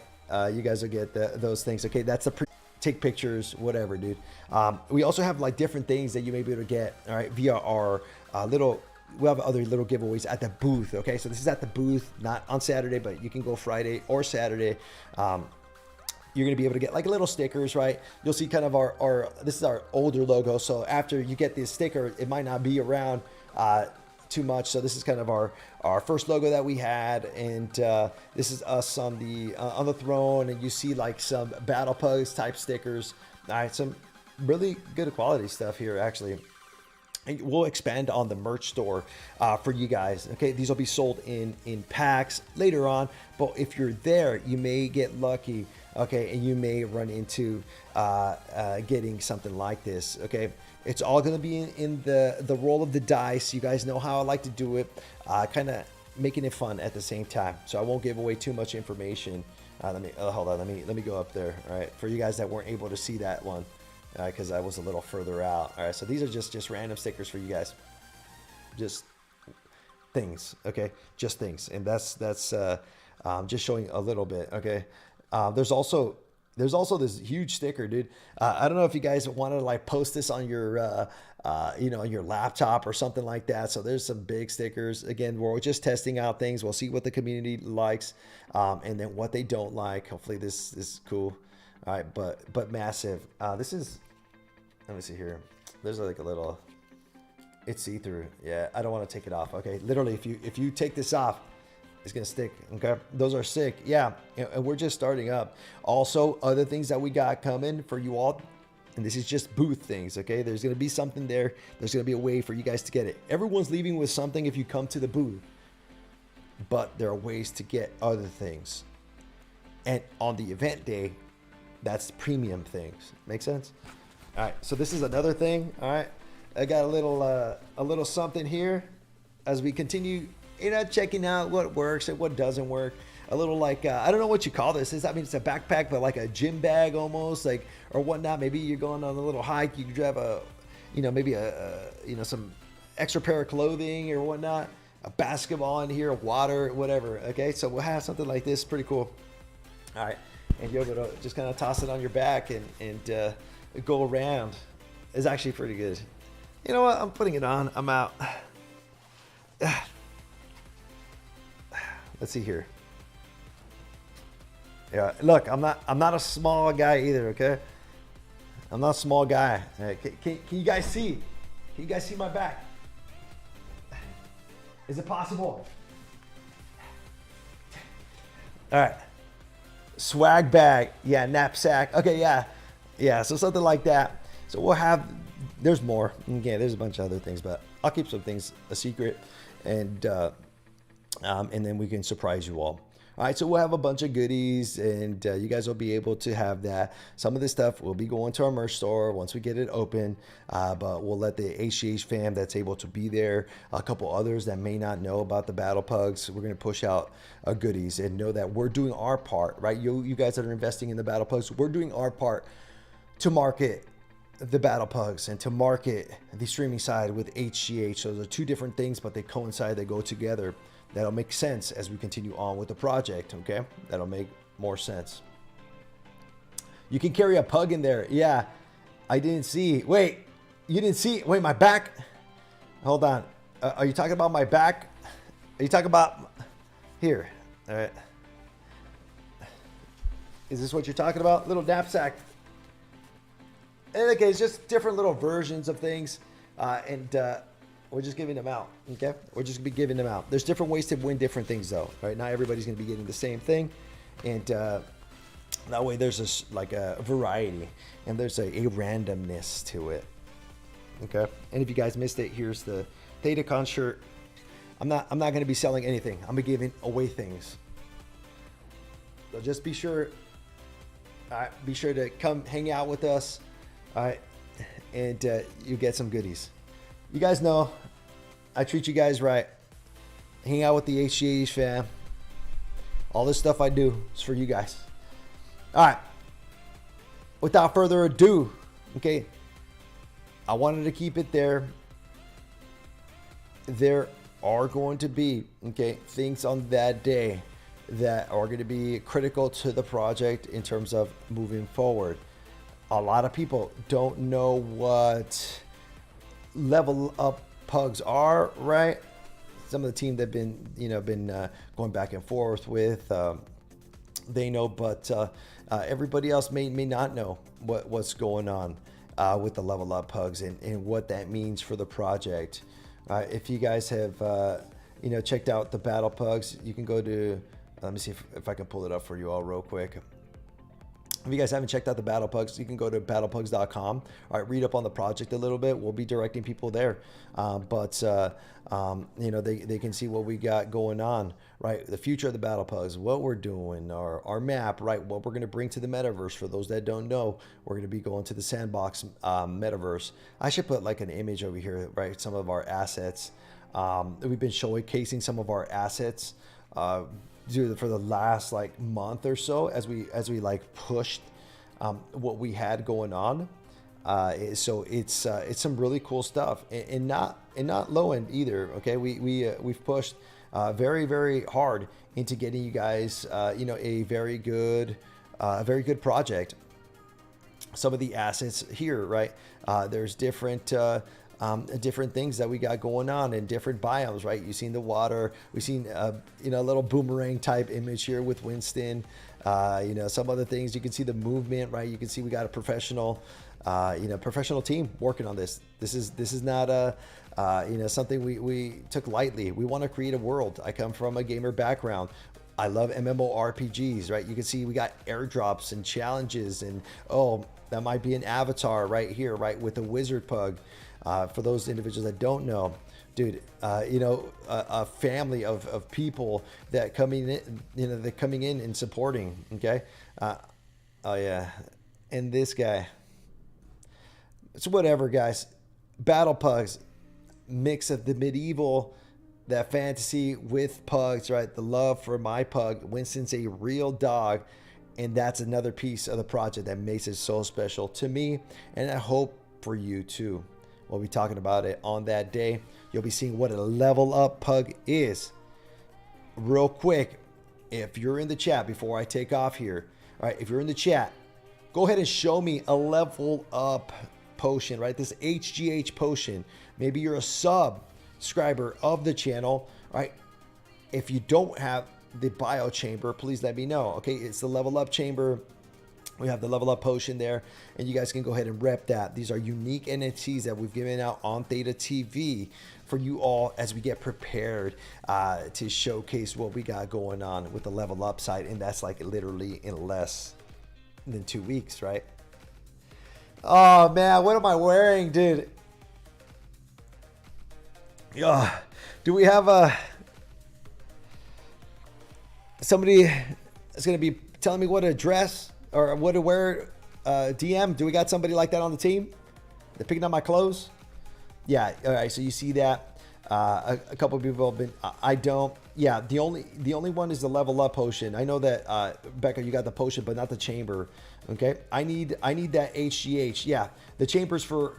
S1: you guys will get those things. Okay, that's the take pictures, whatever, dude. We also have like different things that you may be able to get, all right, via our we have other little giveaways at the booth. Okay, so this is at the booth, not on Saturday, but you can go Friday or Saturday. You're gonna be able to get like little stickers, right? You'll see kind of our this is our older logo, so after you get this sticker, it might not be around too much. So this is kind of our first logo that we had, and this is us on the throne, and you see like some Battle Pugs type stickers. All right, some really good quality stuff here actually. And we'll expand on the merch store for you guys. Okay, these will be sold in packs later on, but if you're there, you may get lucky. Okay, and you may run into getting something like this. Okay, it's all going to be in the roll of the dice. You guys know how I like to do it, kind of making it fun at the same time. So I won't give away too much information. Let me hold on. Let me go up there. All right, for you guys that weren't able to see that one, because I was a little further out. All right, so these are just random stickers for you guys, just things. Okay, just things, and that's just showing a little bit. Okay. There's also this huge sticker, dude. I don't know if you guys want to like post this on your, your laptop or something like that. So there's some big stickers. Again, we're just testing out things. We'll see what the community likes, and then what they don't like. Hopefully this is cool. All right, but massive. This is, let me see here. There's like a little, it's see-through. Yeah, I don't want to take it off. Okay, literally, if you take this off, it's gonna stick. Okay, those are sick. Yeah, and we're just starting up. Also, other things that we got coming for you all, and this is just booth things. Okay, there's gonna be something there. There's gonna be a way for you guys to get it. Everyone's leaving with something if you come to the booth, but there are ways to get other things. And on the event day, that's premium things. Make sense? All right, so this is another thing. All right, I got a little something here as we continue, checking out what works and what doesn't work. A little like, I don't know what you call this. I mean, it's a backpack, but like a gym bag almost, like, or whatnot. Maybe you're going on a little hike. You could have maybe some extra pair of clothing or whatnot, a basketball in here, water, whatever. Okay, so we'll have something like this. Pretty cool. All right, and you're able to just kind of toss it on your back and go around. It's actually pretty good. You know what? I'm putting it on. I'm out. Let's see here. Yeah, look, I'm not a small guy either, okay? I'm not a small guy. Can you guys see? Can you guys see my back? Is it possible? All right. Swag bag. Yeah, knapsack. Okay, yeah, so something like that. So we'll have, there's more. Yeah, there's a bunch of other things, but I'll keep some things a secret, and then we can surprise you all. All right, so we'll have a bunch of goodies, and you guys will be able to have that. Some of this stuff will be going to our merch store once we get it open, but we'll let the HGH fam that's able to be there, a couple others that may not know about the Battle Pugs, we're going to push out goodies and know that we're doing our part, right? You guys that are investing in the Battle Pugs, we're doing our part to market the Battle Pugs and to market the streaming side with HGH. So those are two different things, but they coincide, they go together. That'll make sense as we continue on with the project, okay? That'll make more sense. You can carry a pug in there. Yeah, I didn't see. Wait, you didn't see? Wait, my back? Hold on. Are you talking about my back? Are you talking about... Here. All right. Is this what you're talking about? Little knapsack. And okay, it's just different little versions of things. We're just giving them out, okay? We're just gonna be giving them out. There's different ways to win different things, though, right? Not everybody's gonna be getting the same thing, and that way there's like a variety, and there's a randomness to it, okay? And if you guys missed it, here's the Thetacon shirt. I'm not gonna be selling anything. I'm gonna be giving away things. So just be sure to come hang out with us, all right? And you get some goodies. You guys know I treat you guys right. Hang out with the HGH fam. All this stuff I do is for you guys. All right. Without further ado, okay, I wanted to keep it there. There are going to be, okay, things on that day that are going to be critical to the project in terms of moving forward. A lot of people don't know what level up pugs are, right? Some of the team that been going back and forth with, they know, but everybody else may not know what's going on with the level up pugs and what that means for the project. If you guys have checked out the battle pugs, you can go to, let me see if I can pull it up for you all real quick. If you guys haven't checked out the Battle Pugs, you can go to battlepugs.com. All right, read up on the project a little bit. We'll be directing people there, but they can see what we got going on, right? The future of the Battle Pugs, what we're doing, our map, right? What we're going to bring to the metaverse. For those that don't know, we're going to be going to the sandbox metaverse. I should put like an image over here, right? Some of our assets. We've been showcasing some of our assets. For the last like month or so, as we like pushed what we had going on, so it's some really cool stuff, and not low end either. Okay, we've pushed very, very hard into getting you guys a very good project. Some of the assets here, right? There's different things that we got going on in different biomes, right? You've seen the water. We've seen, a little boomerang type image here with Winston. Some other things. You can see the movement, right? You can see we got a professional team working on this. This is not something we took lightly. We want to create a world. I come from a gamer background. I love MMORPGs, right? You can see we got airdrops and challenges, and that might be an avatar right here, right, with a wizard pug. For those individuals that don't know, dude, a family of people that coming in and supporting. Okay. Oh yeah. And this guy. It's whatever, guys. Battle Pugs, mix of the medieval, that fantasy with pugs, right? The love for my pug. Winston's a real dog. And that's another piece of the project that makes it so special to me. And I hope for you too. We'll be talking about it on that day. You'll be seeing what a level up pug is. Real quick, if you're in the chat before I take off here, All right, if you're in the chat, go ahead and show me a level up potion, right? This HGH potion. Maybe you're a subscriber of the channel, right? If you don't have the bio chamber, please let me know. Okay, it's the level up chamber. We have the level up potion there, and you guys can go ahead and rep that. These are unique NFTs that we've given out on Theta TV for you all as we get prepared to showcase what we got going on with the level up side, and that's like literally in less than 2 weeks, right? Oh man, what am I wearing, dude? Yeah, do we have somebody is going to be telling me what to dress or what to wear? DM, do we got somebody like that on the team? They're picking up my clothes. Yeah. All right. So you see that a couple of people have been. I don't. Yeah. The only one is the level up potion. I know that Becca, you got the potion, but not the chamber. Okay. I need that HGH. Yeah. The chambers for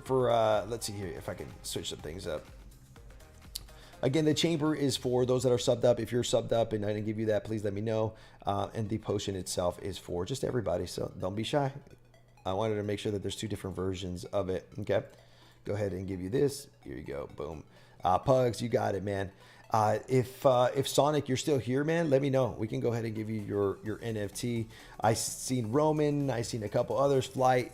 S1: let's see here if I can switch some things up. Again, the chamber is for those that are subbed up. If you're subbed up and I didn't give you that, please let me know. And the potion itself is for just everybody. So don't be shy. I wanted to make sure that there's 2 different versions of it. Okay. Go ahead and give you this. Here you go. Boom. Pugs, you got it, man. If Sonic, you're still here, man, let me know. We can go ahead and give you your NFT. I seen Roman. I seen a couple others. Flight,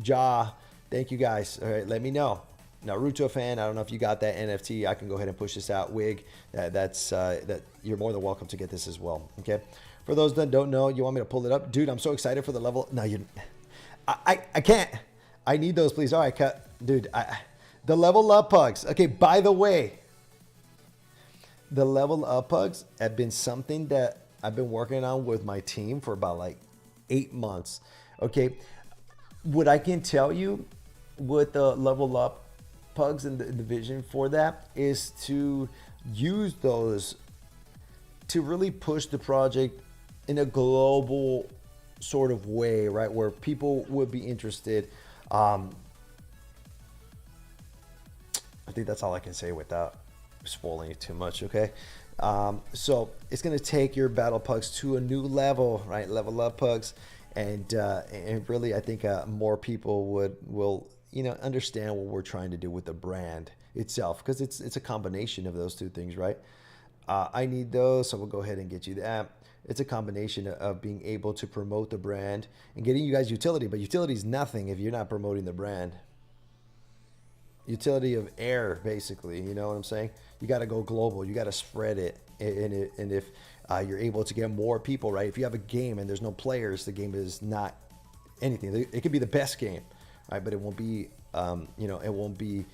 S1: Ja. Thank you guys. All right. Let me know. Naruto fan, I don't know if you got that NFT. I can go ahead and push this out. Wig, that you're more than welcome to get this as well. Okay. For those that don't know, you want me to pull it up, dude? I'm so excited for the level. No, I can't. I need those, please. All right, cut, dude. The level up pugs. Okay. By the way, the level up pugs have been something that I've been working on with my team for about like 8 months. Okay. What I can tell you with the level up pugs and the vision for that is to use those to really push the project in a global sort of way, right? Where people would be interested. I think that's all I can say without spoiling it too much. Okay. So it's going to take your battle pugs to a new level, right? Level up pugs. And really, I think more people will understand what we're trying to do with the brand itself, because it's a combination of those 2 things, right? I need those, so we'll go ahead and get you that. It's a combination of being able to promote the brand and getting you guys utility, but utility is nothing if you're not promoting the brand. Utility of air, basically, you know what I'm saying? You got to go global, you got to spread it, and if you're able to get more people, right? If you have a game and there's no players, the game is not anything. It could be the best game, right? But it won't be, it won't be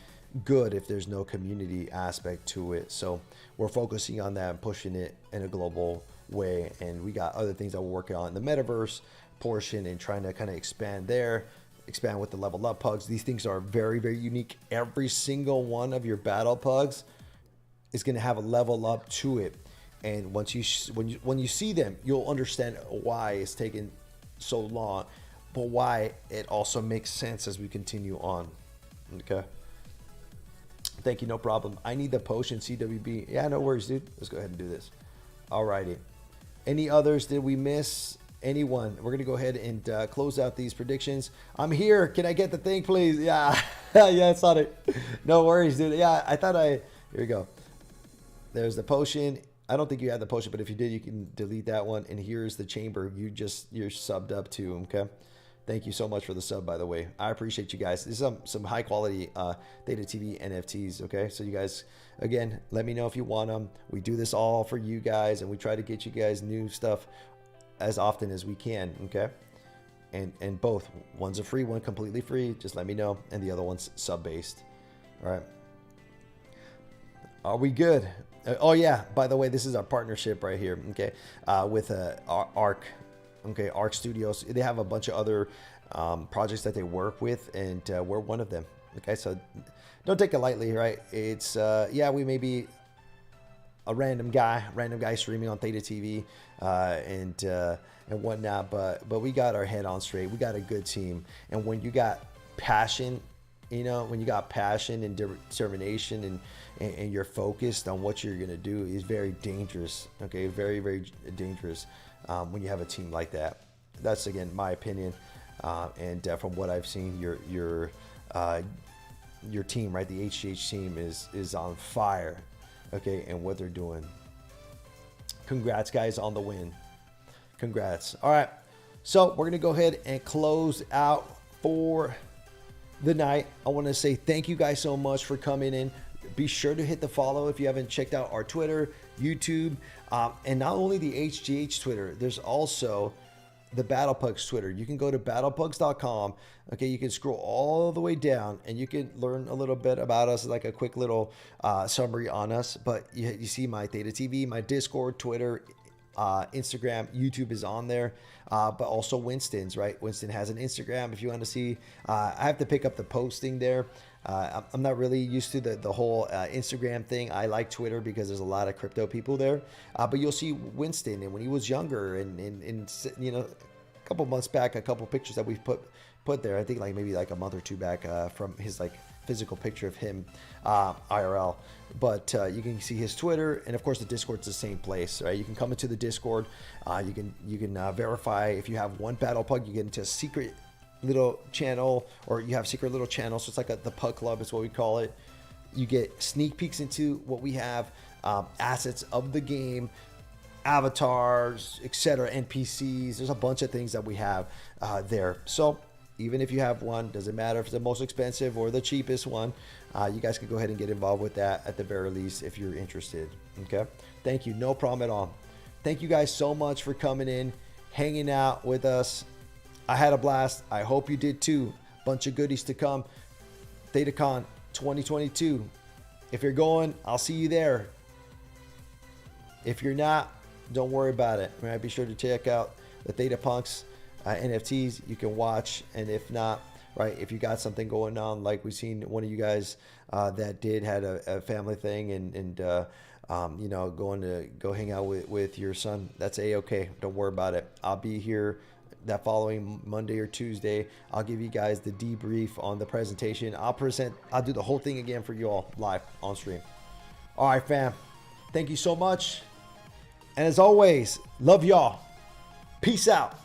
S1: good if there's no community aspect to it. So we're focusing on that and pushing it in a global way. And we got other things that we're working on in the metaverse portion and trying to kind of expand with the level up pugs. These things are very, very unique. Every single one of your battle pugs is going to have a level up to it. And once when you see them, you'll understand why it's taken so long, but why it also makes sense as we continue on. Okay. Thank you. No problem. I need the potion CWB. Yeah, no worries, dude. Let's go ahead and do this. Alrighty. Any others? Did we miss anyone? We're going to go ahead and close out these predictions. I'm here. Can I get the thing, please? Yeah. Yeah, it's on it. No worries, dude. Yeah, here we go. There's the potion. I don't think you had the potion, but if you did, you can delete that one. And here's the chamber you're subbed up to. Okay. Thank you so much for the sub, by the way. I appreciate you guys. This is some high quality Theta TV NFTs. Okay. So you guys, again, let me know if you want them. We do this all for you guys, and we try to get you guys new stuff as often as we can. Okay. And both. One's a free, one completely free. Just let me know. And the other one's sub based. All right. Are we good? Oh yeah, by the way, this is our partnership right here, okay, with ARC, okay, ARC Studios. They have a bunch of other projects that they work with, and we're one of them, okay, so don't take it lightly, right? It's, yeah, we may be a random guy streaming on Theta TV and whatnot, but we got our head on straight. We got a good team, and when you got passion, when you got passion and determination and you're focused on what you're going to do, is very dangerous. Okay. Very, very dangerous when you have a team like that. that's again my opinion, and from what I've seen, your team, right, the HGH team is on fire, okay, and what they're doing. Congrats, guys, on the win. Congrats. All right, so we're gonna go ahead and close out for the night. I want to say thank you guys so much for coming in. Be sure to hit the follow if you haven't checked out our Twitter, YouTube, and not only the HGH Twitter, there's also the Battle Pugs Twitter. You can go to battlepugs.com. Okay, you can scroll all the way down and you can learn a little bit about us, like a quick little summary on us. But you see my Theta TV, my Discord, Twitter, Instagram, YouTube is on there, but also Winston's, right? Winston has an Instagram if you want to see. I have to pick up the posting there. I'm not really used to the whole Instagram thing. I like Twitter because there's a lot of crypto people there. But you'll see Winston, and when he was younger, and you know, a couple months back, a couple pictures that we've put there. I think like maybe like a month or two back from his like physical picture of him IRL. But you can see his Twitter, and of course the Discord's the same place, right? You can come into the Discord. You can verify if you have one battle pug, you get into a secret little channel, or you have secret little channels. So it's like the Pug Club is what we call it. You get sneak peeks into what we have, assets of the game, avatars, etc., NPCs. There's a bunch of things that we have there. So even if you have one, doesn't matter if it's the most expensive or the cheapest one, you guys can go ahead and get involved with that at the very least if you're interested. Okay, thank you, no problem at all. Thank you guys so much for coming in, hanging out with us. I had a blast. I hope you did too. Bunch of goodies to come. Thetacon 2022. If you're going, I'll see you there. If you're not, don't worry about it. Right? Be sure to check out the Theta Punks NFTs. You can watch, and if not, right, if you got something going on, like we've seen one of you guys that had a family thing, and you know, going to go hang out with your son, that's a-okay. Don't worry about it. I'll be here that following Monday or Tuesday. I'll give you guys the debrief on the presentation. I'll do the whole thing again for you all live on stream. All right, fam. Thank you so much. And as always, love y'all. Peace out.